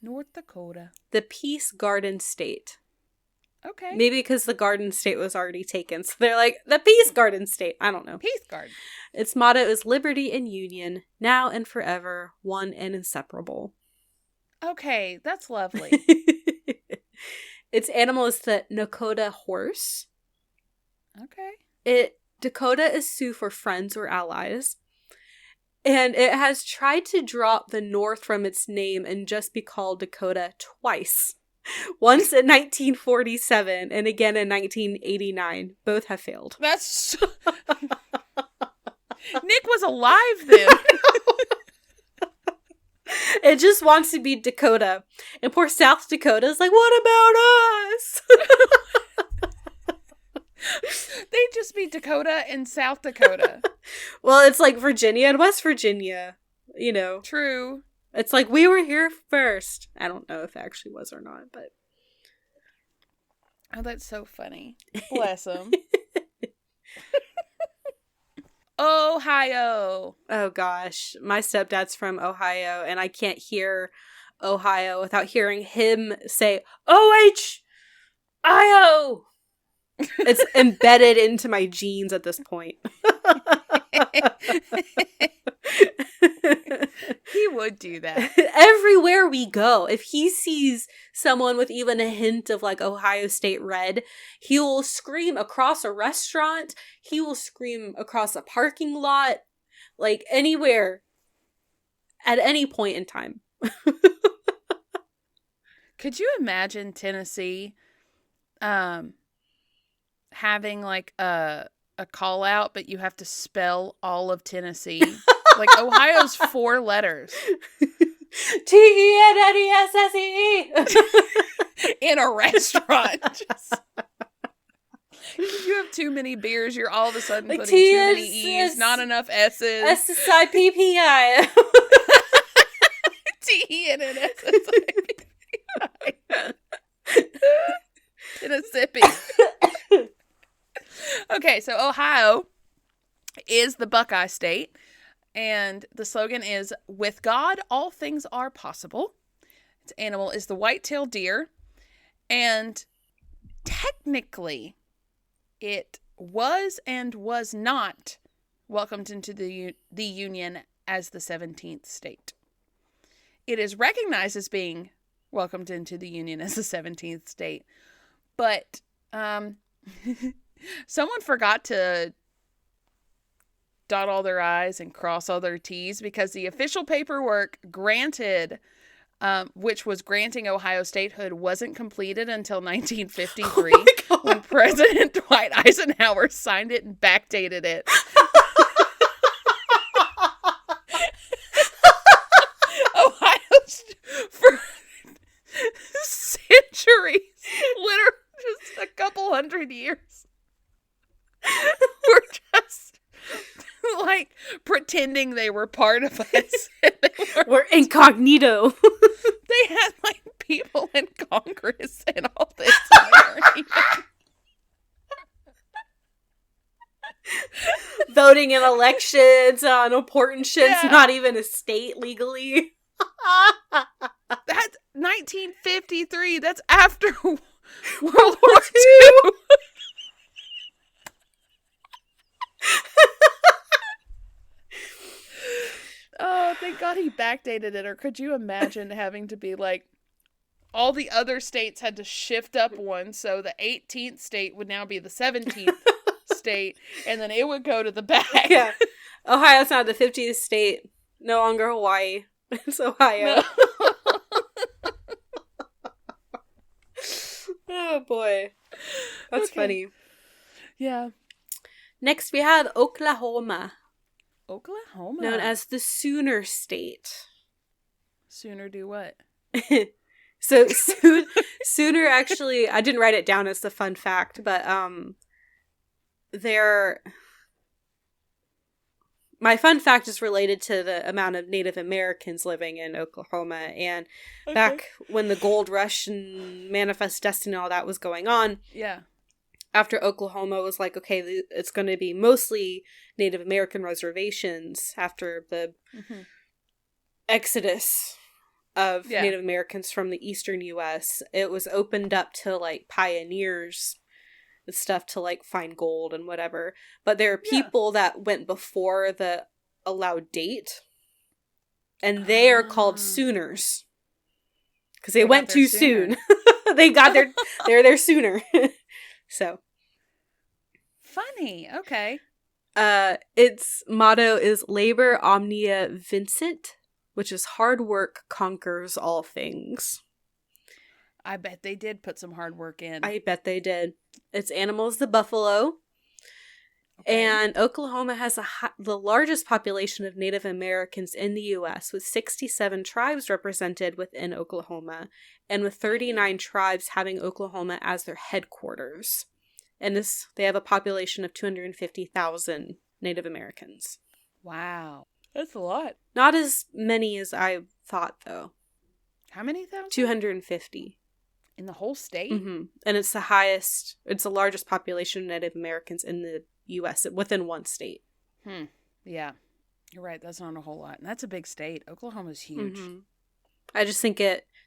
The Peace Garden State. Okay. Maybe because the Garden State was already taken. So they're like, the Peace Garden State. I don't know. Peace Garden. Its motto is liberty and union, now and forever, one and inseparable. Okay, that's lovely. Its animal is the Nakota horse. Okay. Dakota is Sioux for friends or allies. And it has tried to drop the North from its name and just be called Dakota twice. Once in 1947 and again in 1989. Both have failed. That's so... Nick was alive then. It just wants to be Dakota. And poor South Dakota is like, what about us? They just be Dakota and South Dakota. Well, it's like Virginia and West Virginia, you know. True. It's like we were here first. I don't know if it actually was or not, but. Oh, that's so funny. Bless them. Ohio. Oh gosh, my stepdad's from Ohio, and I can't hear Ohio without hearing him say O-H-I-O. It's embedded into my genes at this point. He would do that. Everywhere we go, if he sees someone with even a hint of like Ohio State red, he will scream across a restaurant. He will scream across a parking lot, like anywhere, at any point in time. Could you imagine Tennessee having like a call out, but you have to spell all of Tennessee? Like Ohio's 4 letters. Tennessee In a restaurant. You have too many beers, you're all of a sudden like putting too many E's, not enough S's. S-I-P-P-I. T-E-N-N-S-S-I-P-P-I. Tennessee. Okay, so Ohio is the Buckeye State, and the slogan is, "With God, all things are possible." Its animal is the white-tailed deer, and technically, it was and was not welcomed into the Union as the 17th state. It is recognized as being welcomed into the Union as the 17th state, but someone forgot to dot all their I's and cross all their T's, because the official paperwork granted, which was granting Ohio statehood, wasn't completed until 1953, when President Dwight Eisenhower signed it and backdated it. Ohio's, for centuries, literally just a couple hundred years, were just like pretending they were part of us. We're incognito. They had like people in Congress and all this. Voting in elections on important shit's not even a state legally. That's 1953. That's after World War II. Oh, thank God he backdated it. Or could you imagine having to be like, all the other states had to shift up one, so the 18th state would now be the 17th state, and then it would go to the back. Yeah. Ohio's not the 50th state. No longer Hawaii. It's Ohio. No. Oh, boy. That's funny. Yeah. Next, we have Oklahoma. Oklahoma? Known as the Sooner State. Sooner do what? So, Sooner actually, I didn't write it down as the fun fact, but my fun fact is related to the amount of Native Americans living in Oklahoma. And back when the gold rush and Manifest Destiny and all that was going on, after Oklahoma was like, okay, it's going to be mostly Native American reservations after the exodus of Native Americans from the eastern U.S., it was opened up to like pioneers and stuff to like find gold and whatever. But there are people that went before the allowed date, and they are called Sooners because they went too soon. They got they're there sooner. So funny. Okay. Its motto is Labor Omnia Vincit, which is hard work conquers all things. I bet they did put some hard work in. I bet they did. Its animal is the buffalo. Okay. And Oklahoma has the largest population of Native Americans in the U.S., with 67 tribes represented within Oklahoma, and with 39 tribes having Oklahoma as their headquarters. And they have a population of 250,000 Native Americans. Wow. That's a lot. Not as many as I thought, though. How many thousand? 250. In the whole state? Mm-hmm. And it's the largest population of Native Americans in the U.S. within one state. Yeah. You're right. That's not a whole lot. And that's a big state. Oklahoma's huge. Mm-hmm. I just think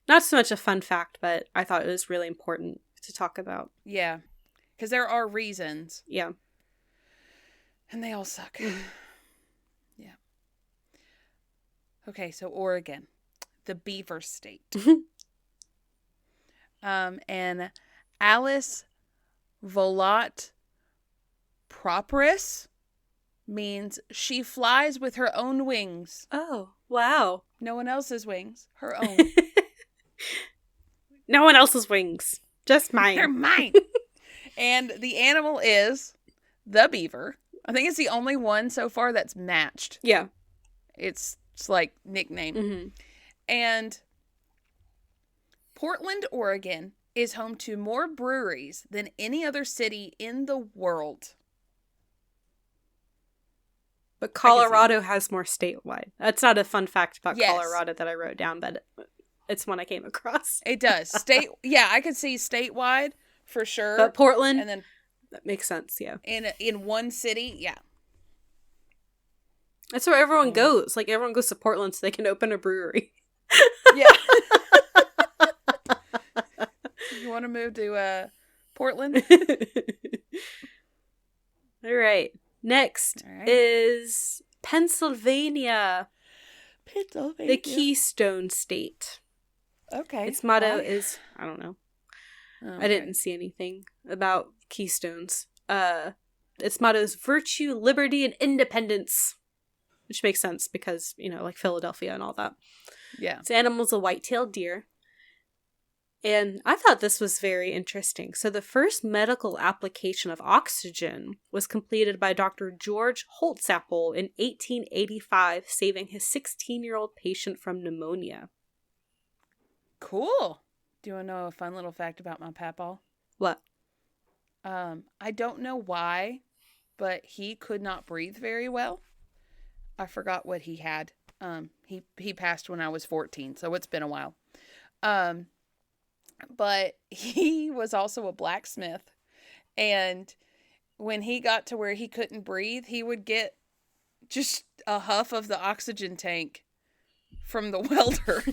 not so much a fun fact, but I thought it was really important to talk about. Yeah. Because there are reasons. Yeah. And they all suck. Yeah. Okay, so Oregon, the beaver state. And Alice Volat Properis means she flies with her own wings. Oh, wow. No one else's wings. Her own. No one else's wings. Just mine. They're mine. And the animal is the beaver. I think it's the only one so far that's matched. Yeah. It's like nickname. Mm-hmm. And Portland, Oregon is home to more breweries than any other city in the world. But Colorado has more statewide. That's not a fun fact about Yes. Colorado that I wrote down, but it's one I came across. It does. Yeah, I could see statewide for sure. But Portland, and then that makes sense, yeah. in one city, yeah. That's where everyone goes. Like, everyone goes to Portland so they can open a brewery. Yeah. You want to move to Portland? All right. Next is Pennsylvania. The Keystone State. Okay. Its motto is, I don't know. Okay. I didn't see anything about keystones. Its motto is virtue, liberty, and independence. Which makes sense because, like Philadelphia and all that. Yeah. Its animal's a white-tailed deer. And I thought this was very interesting. So the first medical application of oxygen was completed by Dr. George Holtzapfel in 1885, saving his 16-year-old patient from pneumonia. Cool. Do you want to know a fun little fact about my papaw? What? I don't know why, but he could not breathe very well. I forgot what he had. He passed when I was 14, so it's been a while. But he was also a blacksmith, and when he got to where he couldn't breathe, he would get just a huff of the oxygen tank from the welder.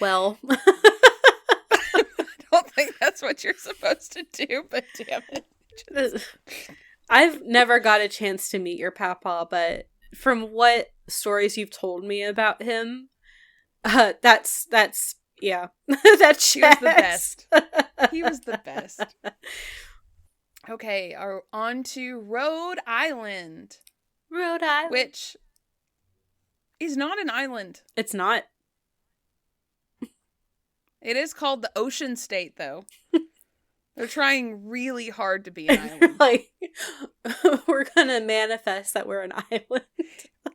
Well, I don't think that's what you're supposed to do, but damn it. I've never got a chance to meet your papa, but from what stories you've told me about him, that's yeah. That's He was the best. He was the best. Okay, on to Rhode Island. Rhode Island. Which is not an island. It's not. It is called the Ocean State, though. They're trying really hard to be an island. Like, we're gonna manifest that we're an island.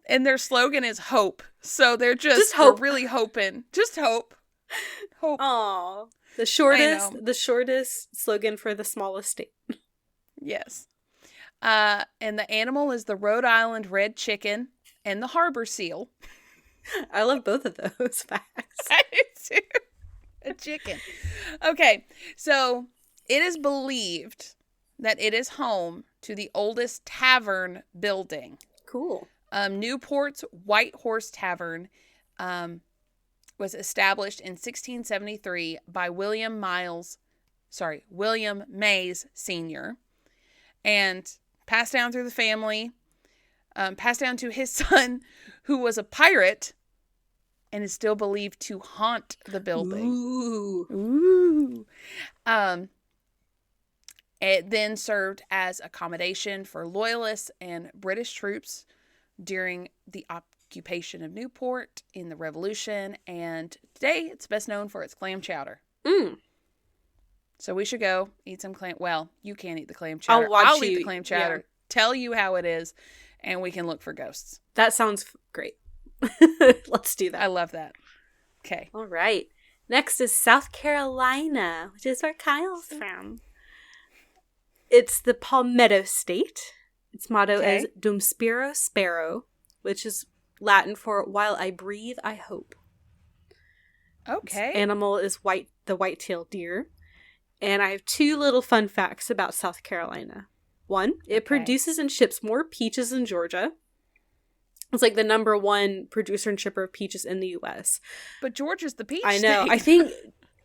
And their slogan is hope. So they're just hope. They're really hoping. Just hope. Hope. Aw. The shortest slogan for the smallest state. Yes. And the animal is the Rhode Island red chicken and the harbor seal. I love both of those facts. I do too. A chicken. Okay, so it is believed that it is home to the oldest tavern building. Cool. Newport's White Horse Tavern was established in 1673 by William Mays Sr. and passed down through the family, passed down to his son, who was a pirate and is still believed to haunt the building. Ooh. It then served as accommodation for loyalists and British troops during the occupation of Newport in the Revolution, and today it's best known for its clam chowder. So we should go eat some clam. Well, you can't eat the clam chowder. I'll eat the clam chowder. Yeah. Tell you how it is, and we can look for ghosts. That sounds great. Let's do that. I love that. Okay. All right. Next is South Carolina, which is where Kyle's from. It's the Palmetto State. Its motto is Dum Spiro Spero, which is Latin for while I breathe, I hope. Okay. Its animal is the white-tailed deer. And I have 2 little fun facts about South Carolina. One, it produces and ships more peaches than Georgia. It's like the number 1 producer and shipper of peaches in the U.S. But Georgia's the peach I know. state. I think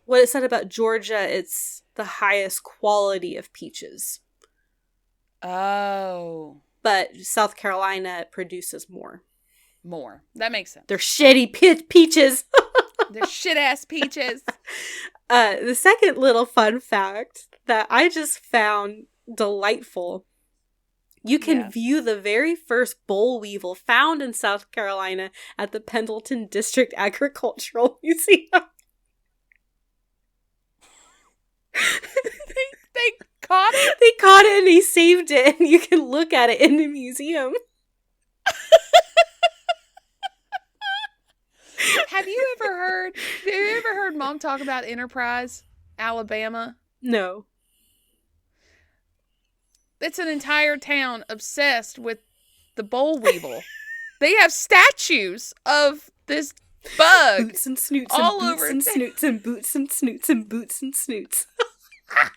what it said about Georgia, it's the highest quality of peaches. Oh. But South Carolina produces more. More. That makes sense. They're shitty peaches. They're shit-ass peaches. The second little fun fact that I just found delightful. You can view the very first boll weevil found in South Carolina at the Pendleton District Agricultural Museum. They caught it? They caught it and they saved it, and you can look at it in the museum. Have you ever heard Mom talk about Enterprise, Alabama? No. It's an entire town obsessed with the boll weevil. They have statues of this bug. Boots and snoots all and over boots and snoots and boots and snoots and boots and snoots. And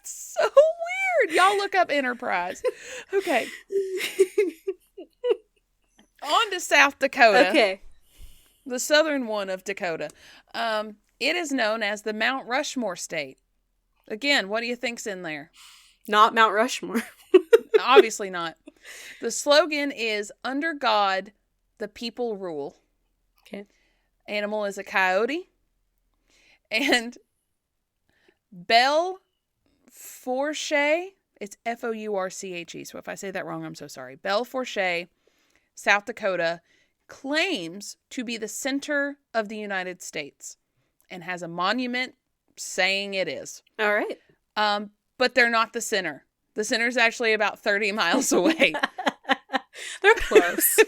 it's so weird. Y'all look up Enterprise. Okay. On to South Dakota. Okay. The southern one of Dakota. It is known as the Mount Rushmore State. Again, what do you think's in there? Not Mount Rushmore. Obviously not. The slogan is, under God, the people rule. Okay. Animal is a coyote. And Bellefourche, it's Fourche, so if I say that wrong, I'm so sorry. Bellefourche, South Dakota, claims to be the center of the United States and has a monument saying it is. All right. But they're not the center. The center's actually about 30 miles away. They're close.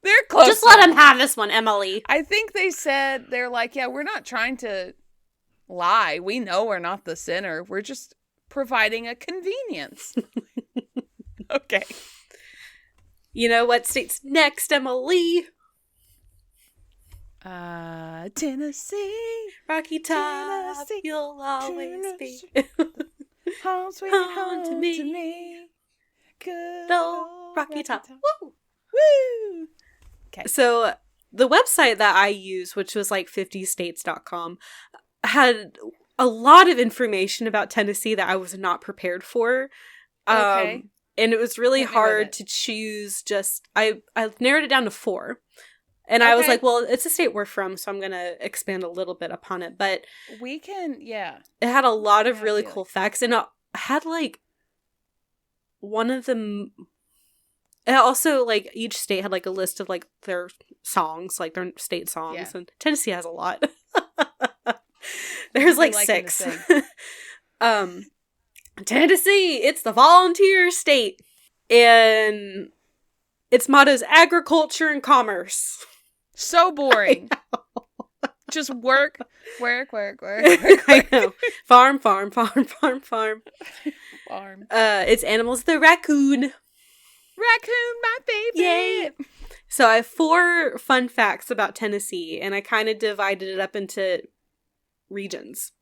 They're close. Just let them have this one, Emileigh. I think they said, they're like, yeah, we're not trying to lie. We know we're not the center. We're just providing a convenience. Okay. You know what state's next, Emileigh? Tennessee. Rocky Top, Tennessee, you'll always be. Home sweet Home home to me. to me. Good old Rocky Top. Woo! Woo! Okay. So the website that I use, which was like 50states.com, had a lot of information about Tennessee that I was not prepared for. Okay. And it was really Hit me with hard it. to choose I narrowed it down to 4. And I was Okay. like, well, it's a state we're from, so I'm going to expand a little bit upon it. But We can, yeah. it had a lot of Yeah, I really feel cool facts. And it had like one of them. It also, like, each state had like a list of like their songs, like their state songs. Yeah. And Tennessee has a lot. There's like liking to 6. Tennessee, it's the volunteer state. And its motto is agriculture and commerce. So boring. Just work. I know. Farm. Farm. Its animals, the raccoon. Raccoon, my favorite. Yay! So I have 4 fun facts about Tennessee, and I kind of divided it up into regions.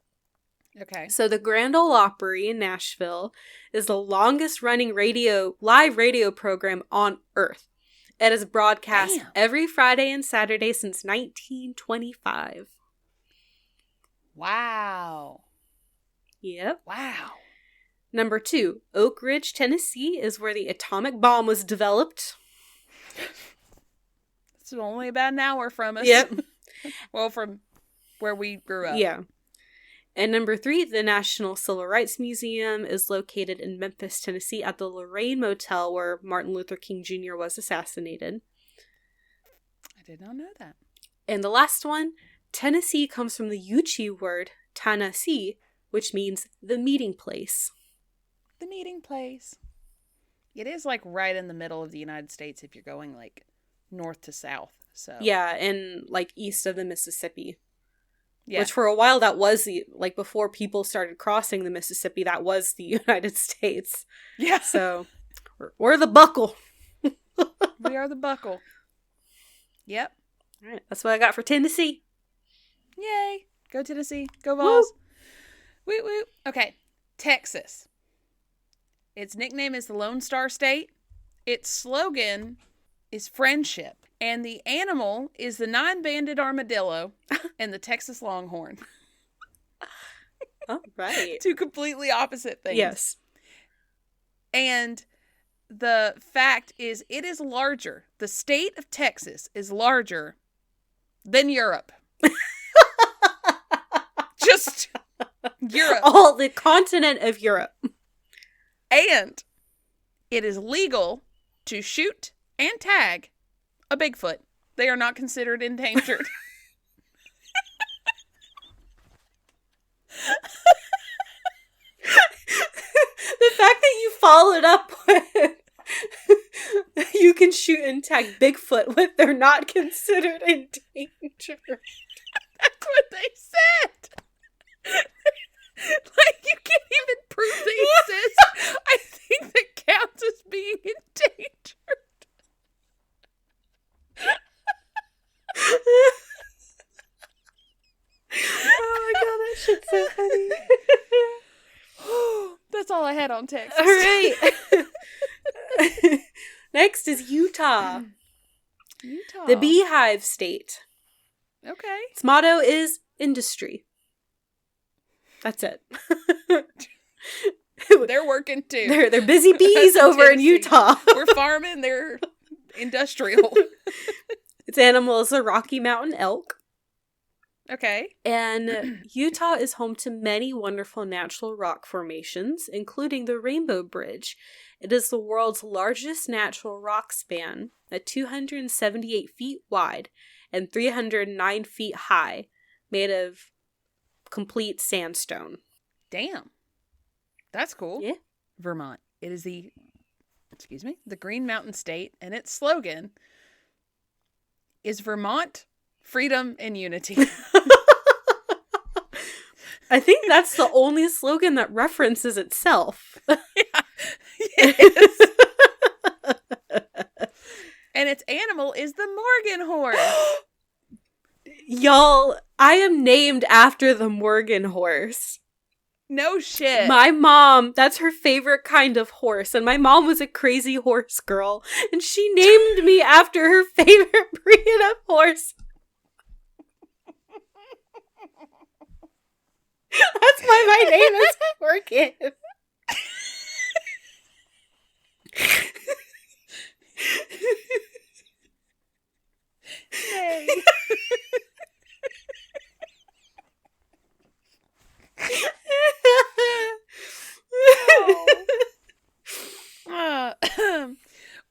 Okay. So the Grand Ole Opry in Nashville is the longest running live radio program on Earth. It is broadcast every Friday and Saturday since 1925. Wow. Yep. Wow. Number 2, Oak Ridge, Tennessee is where the atomic bomb was developed. It's only about an hour from us. Yep. Well, from where we grew up. Yeah. And number 3, the National Civil Rights Museum is located in Memphis, Tennessee at the Lorraine Motel where Martin Luther King Jr. was assassinated. I did not know that. And the last one, Tennessee comes from the Yuchi word Tanasi, which means the meeting place. The meeting place. It is like right in the middle of the United States if you're going like north to south. So Yeah, and like east of the Mississippi. Yeah. Which for a while that was the, like, before people started crossing the Mississippi, that was the United States. Yeah. So, we're the buckle. We are the buckle. Yep. All right, that's what I got for Tennessee. Yay. Go Tennessee. Go Vols. Woo woo. Okay. Texas. Its nickname is the Lone Star State. Its slogan is friendship. And the animal is the 9-banded armadillo and the Texas Longhorn. All right. Two completely opposite things. Yes. And the fact is, it is larger. The state of Texas is larger than Europe. Just Europe. All the continent of Europe. And it is legal to shoot and tag a Bigfoot. They are not considered endangered. The fact that you followed up with you can shoot and tag Bigfoot with they're not considered endangered. That's what they said. Like, you can't even prove they exist. I think that counts as being endangered. Oh my god, that shit's so funny. That's all I had on Texas. All right. Next is Utah. Utah. The beehive state. Okay. Its motto is industry. That's it. They're working too. They're busy bees over in Tennessee. Utah. We're farming, they're industrial. Its animal is a Rocky Mountain elk. Okay. And Utah is home to many wonderful natural rock formations, including the Rainbow Bridge. It is the world's largest natural rock span, at 278 feet wide and 309 feet high, made of complete sandstone. Damn. That's cool. Yeah. Vermont. It is the Green Mountain State, and its slogan is Vermont, freedom, and unity. I think that's the only slogan that references itself. Yeah. Yes. And its animal is the Morgan horse. Y'all, I am named after the Morgan horse. No shit. My mom, that's her favorite kind of horse. And my mom was a crazy horse girl. And she named me after her favorite breed of horse. That's why my name is Morgan. Yay.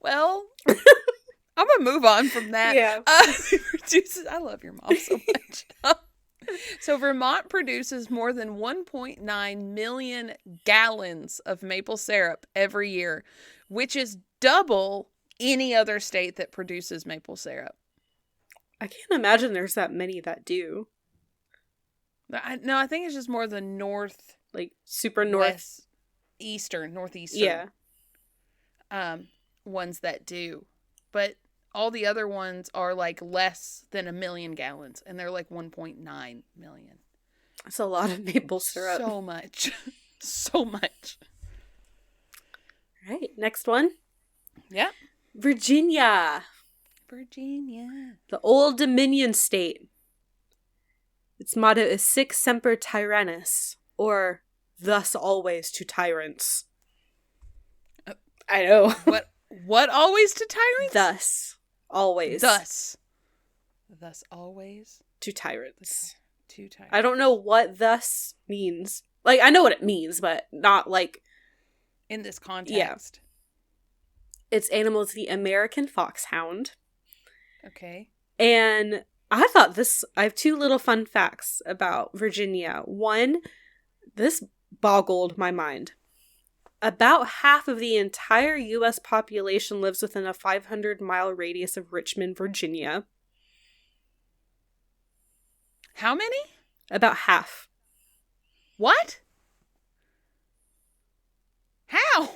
Well, I'm gonna move on from that. Yeah. I love your mom so much. So Vermont produces more than 1.9 million gallons of maple syrup every year, which is double any other state that produces maple syrup. I can't imagine there's that many that do. No, I think it's just more the north, Like, super north. northeastern. Yeah. Ones that do. But all the other ones are like less than 1 million gallons, and they're like 1.9 million. That's a lot of maple syrup. So much. So much. All right, next one. Yeah. Virginia. The Old Dominion State. Its motto is Sic Semper Tyrannis, or thus always to tyrants. I know. What always to tyrants? Thus always. Thus always to tyrants. to tyrants. I don't know what thus means. Like, I know what it means, but not like... In this context. Yeah. Its animal is the American foxhound. Okay. And I have two little fun facts about Virginia. One, this boggled my mind. About half of the entire U.S. population lives within a 500-mile radius of Richmond, Virginia. How many? About half. What? How?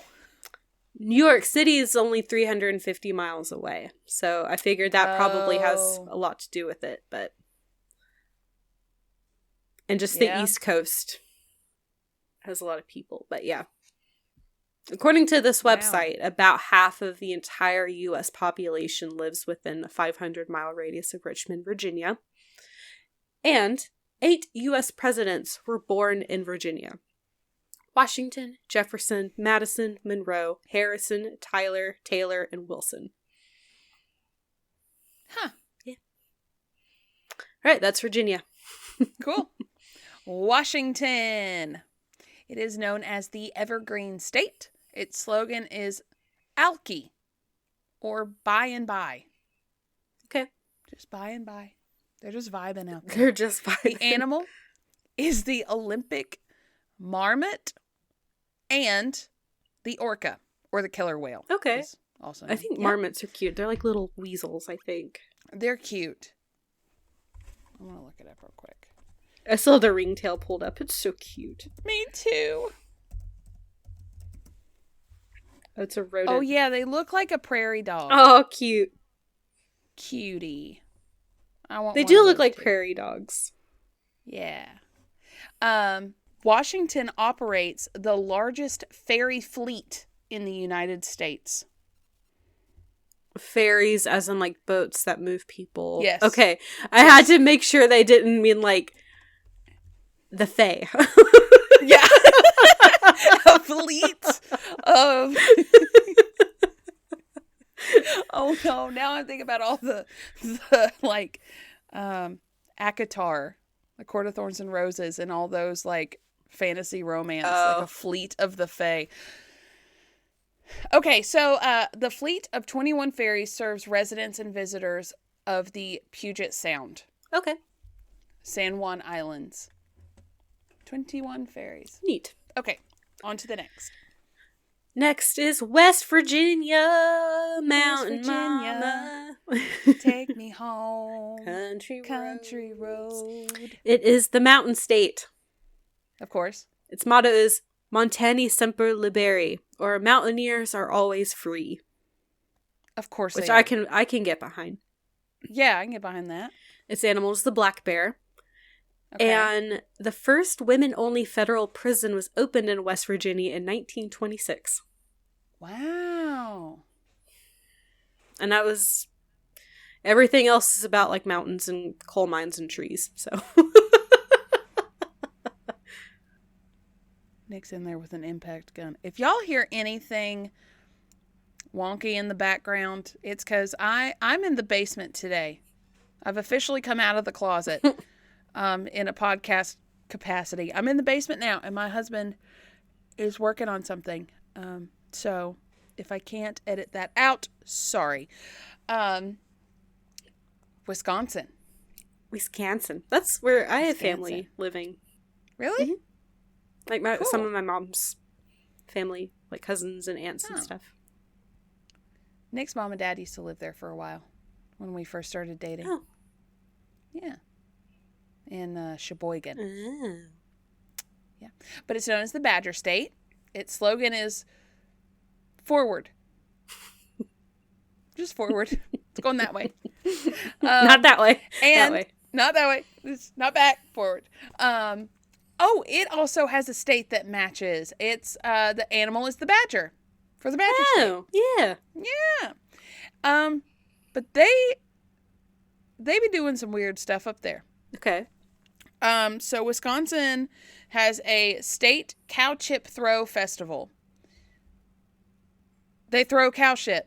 New York City is only 350 miles away. So I figured that probably has a lot to do with it, but... And just the East Coast has a lot of people, but yeah. According to this website, about half of the entire U.S. population lives within a 500-mile radius of Richmond, Virginia. And 8 U.S. presidents were born in Virginia. Washington, Jefferson, Madison, Monroe, Harrison, Tyler, Taylor, and Wilson. Huh. Yeah. All right, that's Virginia. Cool. Washington. It is known as the Evergreen State. Its slogan is Alki, or by and by. Okay. Just by and by. They're just vibing out there. They're just vibing. The animal is the Olympic marmot and the orca, or the killer whale. Okay. Also I think marmots are cute. They're like little weasels, I think. They're cute. I want to look it up real quick. I still have the ringtail pulled up. It's so cute. Me too. Oh, it's a rodent. Oh, yeah. They look like a prairie dog. Oh, cute. Cutie. They do look like prairie dogs. Yeah. Washington operates the largest ferry fleet in the United States. Ferries as in like boats that move people. Yes. Okay. I had to make sure they didn't mean like the Fae. Yeah. A fleet of... Oh no, now I'm thinking about all the like ACOTAR, the Court of Thorns and Roses, and all those like fantasy romance, like a fleet of the Fae. Okay, so the fleet of 21 ferries serves residents and visitors of the Puget Sound. Okay. San Juan Islands. 21 ferries. Neat. Okay, on to the next. Next is West Virginia, Mountain Mama. Take me home. Country road. It is the mountain state. Of course. Its motto is Montani Semper Liberi, or mountaineers are always free. Of course, which I can get behind. Yeah, I can get behind that. Its animal is the black bear. Okay. And the first women-only federal prison was opened in West Virginia in 1926. Wow. And that was... Everything else is about, like, mountains and coal mines and trees, so... Nick's in there with an impact gun. If y'all hear anything wonky in the background, it's because I'm in the basement today. I've officially come out of the closet. In a podcast capacity. I'm in the basement now, and my husband is working on something. So if I can't edit that out, sorry. Wisconsin. That's where I have family living. Really? Mm-hmm. Like some of my mom's family, like cousins and aunts and stuff. Nick's mom and dad used to live there for a while when we first started dating. Oh. Yeah. In Sheboygan. Oh. Yeah. But it's known as the Badger State. Its slogan is forward. Just forward. It's going that way. Not that way. And that way. Not that way. It's not back, forward. It also has a state that matches. It's the animal is the badger for the Badger State. Oh, yeah. Yeah. But they be doing some weird stuff up there. Okay. So Wisconsin has a state cow chip throw festival. They throw cow shit.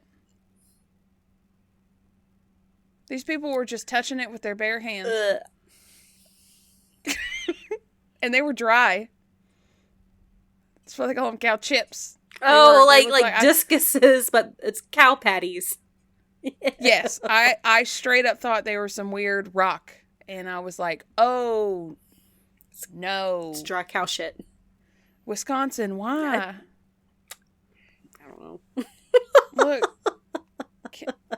These people were just touching it with their bare hands. And they were dry. That's why they call them cow chips. Like discuses, but it's cow patties. Yes. I straight up thought they were some weird rock. And I was like, oh, no. It's dry cow shit. Wisconsin, why? I don't know. Look,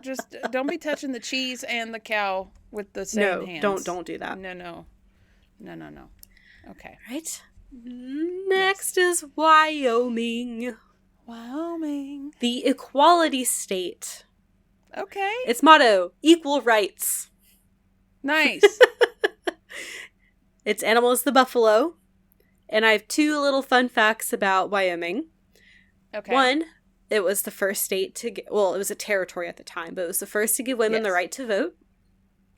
just don't be touching the cheese and the cow with the same hands. Don't do that. No. No. Okay. Right? Next is Wyoming. Wyoming. The equality state. Okay. Its motto, equal rights. Nice. Its animal is the buffalo. And I have 2 little fun facts about Wyoming. Okay. One, it was the first state to get, well, it was a territory at the time, but it was the first to give women the right to vote.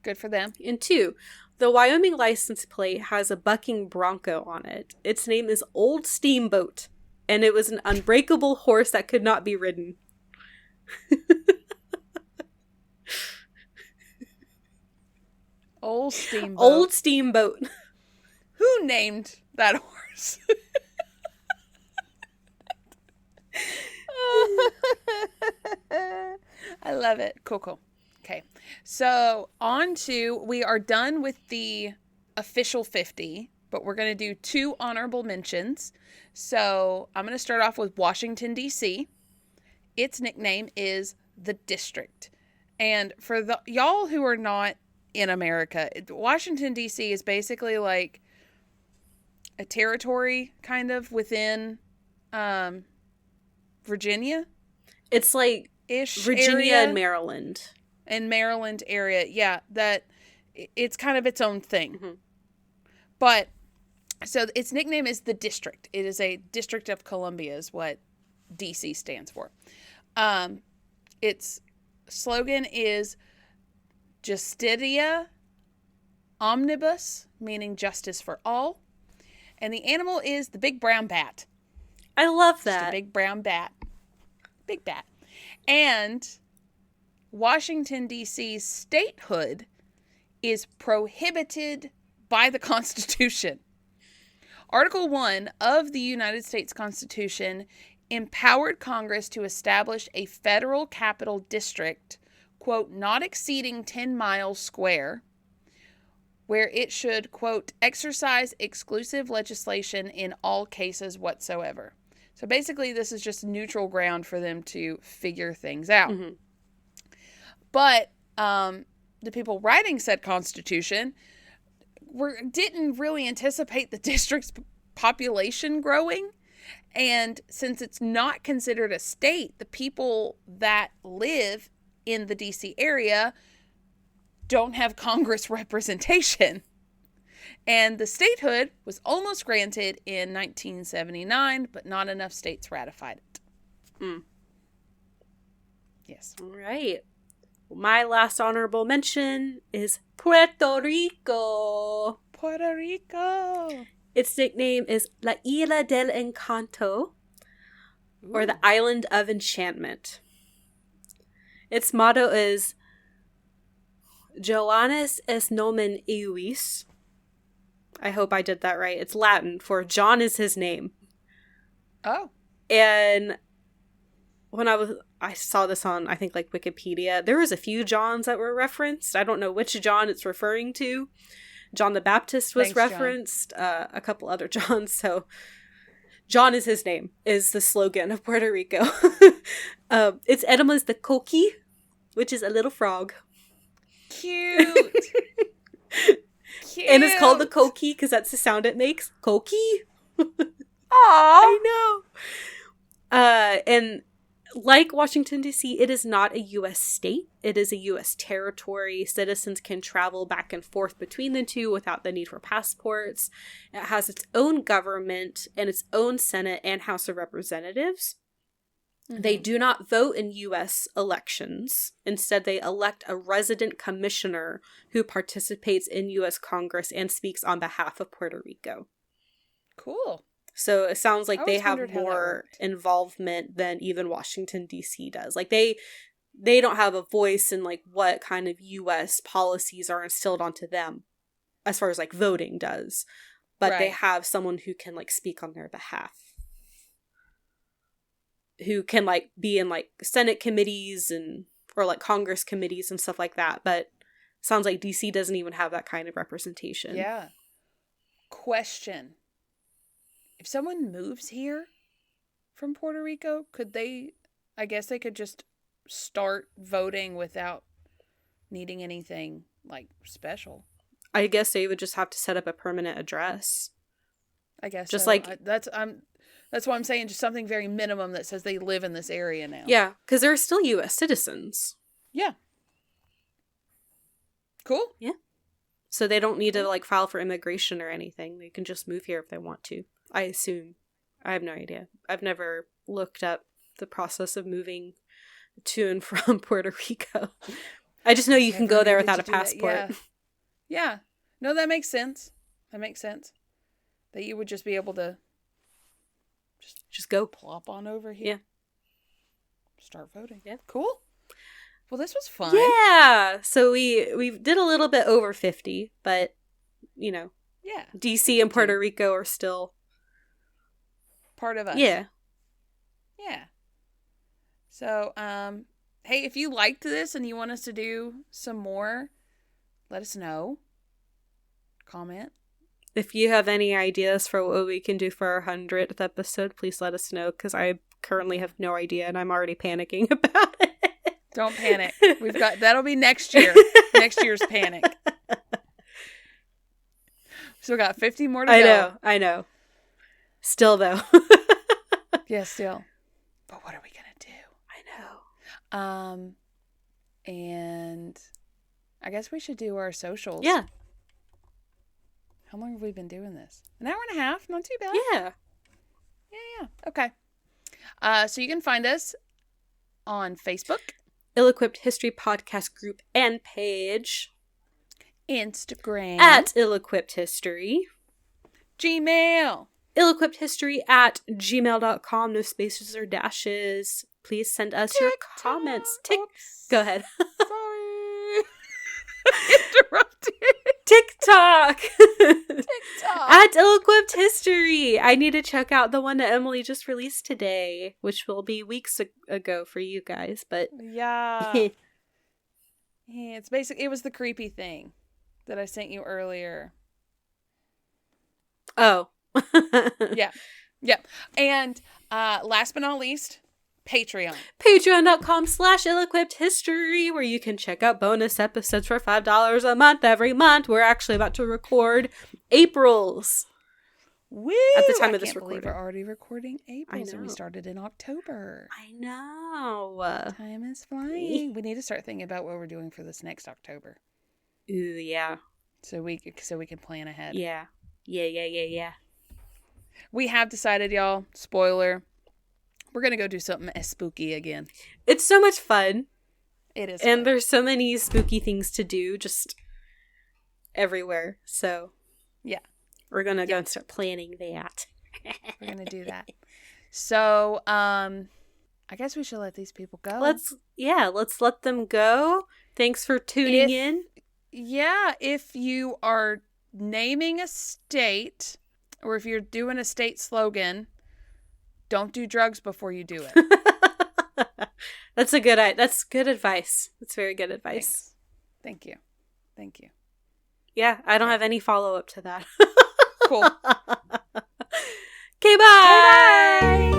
Good for them. And 2, the Wyoming license plate has a bucking bronco on it. Its name is Old Steamboat, and it was an unbreakable horse that could not be ridden. Old Steamboat. Old Steamboat. Who named that horse? I love it. Cool. Okay. So we are done with the official 50, but we're going to do 2 honorable mentions. So I'm going to start off with Washington, D.C. Its nickname is the District. And for y'all who are not in America, Washington, D.C. is basically like a territory kind of within Virginia. It's like Virginia area. and Maryland. And Maryland area. Yeah, that it's kind of its own thing. Mm-hmm. But so its nickname is the District. It is a District of Columbia is what DC stands for. Its slogan is Justitia Omnibus, meaning justice for all. And the animal is the big brown bat. I love that. Just a big brown bat. Big bat. And Washington, D.C.'s statehood is prohibited by the Constitution. Article 1 of the United States Constitution empowered Congress to establish a federal capital district, quote, not exceeding 10 miles square, where it should, quote, exercise exclusive legislation in all cases whatsoever. So basically, this is just neutral ground for them to figure things out. Mm-hmm. But the people writing said Constitution didn't really anticipate the district's population growing. And since it's not considered a state, the people that live in the D.C. area don't have Congress representation. And the statehood was almost granted in 1979, but not enough states ratified it. Mm. Yes. All right. My last honorable mention is Puerto Rico. Puerto Rico. Its nickname is La Isla del Encanto, or the Island of Enchantment. Its motto is Joannes es nomen eius. I hope I did that right. It's Latin for John is his name. Oh. And when I saw this on, I think, like Wikipedia, there was a few Johns that were referenced. I don't know which John it's referring to. John the Baptist was referenced, a couple other Johns. So John is his name is the slogan of Puerto Rico. Its enema is the coqui, which is a little frog. Cute. Cute. And it's called the coqui because that's the sound it makes. Coqui. Aww. I know. And like Washington, D.C., it is not a U.S. state. It is a U.S. territory. Citizens can travel back and forth between the two without the need for passports. It has its own government and its own Senate and House of Representatives. Mm-hmm. They do not vote in U.S. elections. Instead, they elect a resident commissioner who participates in U.S. Congress and speaks on behalf of Puerto Rico. Cool. So it sounds like they have more involvement than even Washington, D.C. does. Like they don't have a voice in like what kind of U.S. policies are instilled onto them as far as like voting does. But they have someone who can like speak on their behalf. Who can like be in like Senate committees or like Congress committees and stuff like that. But sounds like D.C. doesn't even have that kind of representation. Yeah. Question. If someone moves here from Puerto Rico, I guess they could just start voting without needing anything like special. I guess they would just have to set up a permanent address. I guess just so. like that's why I'm saying just something very minimum that says they live in this area now. Yeah, because they're still U.S. citizens. Yeah. Cool. Yeah. So they don't need to like file for immigration or anything. They can just move here if they want to. I assume. I have no idea. I've never looked up the process of moving to and from Puerto Rico. I just know you can go there without a passport. Yeah. No, that makes sense. That makes sense. That you would just be able to just go plop on over here. Yeah. Start voting. Yeah. Cool. Well, this was fun. Yeah. So we did a little bit over 50, but you know. Yeah. DC and Puerto Rico are still part of us. Yeah. Yeah. So, hey, if you liked this and you want us to do some more, let us know. Comment. If you have any ideas for what we can do for our 100th episode, please let us know, because I currently have no idea and I'm already panicking about it. Don't panic. That'll be next year. Next year's panic. So we got 50 more to go. I know. Still though. Yeah, still. But what are we gonna do? I know. And I guess we should do our socials. Yeah. How long have we been doing this? An hour and a half? Not too bad. Yeah. Yeah. Okay. So you can find us on Facebook. Ill-Equipped History Podcast group and page. Instagram. At Ill-Equipped History. Gmail. ill-equippedhistory@gmail.com. No spaces or dashes. Please send us your comments. Go ahead. Sorry. Interrupted. TikTok. At Ill-Equipped History. I need to check out the one that Emileigh just released today, which will be weeks ago for you guys, but yeah. Yeah, it's basically, it was the creepy thing that I sent you earlier. Oh. Yeah. And last but not least, Patreon. Patreon.com/ill-equippedhistory, where you can check out bonus episodes for $5 a month every month. We're actually about to record April's. Woo! At the time of this recording. We're already recording April's, and we started in October. I know. Time is flying. We need to start thinking about what we're doing for this next October. Ooh, yeah. So we can plan ahead. Yeah. We have decided, y'all, spoiler, we're going to go do something spooky again. It's so much fun. It is And fun. there's so many spooky things to do just everywhere. So, yeah. We're going to go and start planning that. We're going to do that. So, I guess we should let these people go. Let's let them go. Thanks for tuning in. Yeah, if you are naming a state, or if you're doing a state slogan, don't do drugs before you do it. That's good advice. That's very good advice. Thank you. Yeah, I don't have any follow-up to that. Cool. Okay, bye. Bye.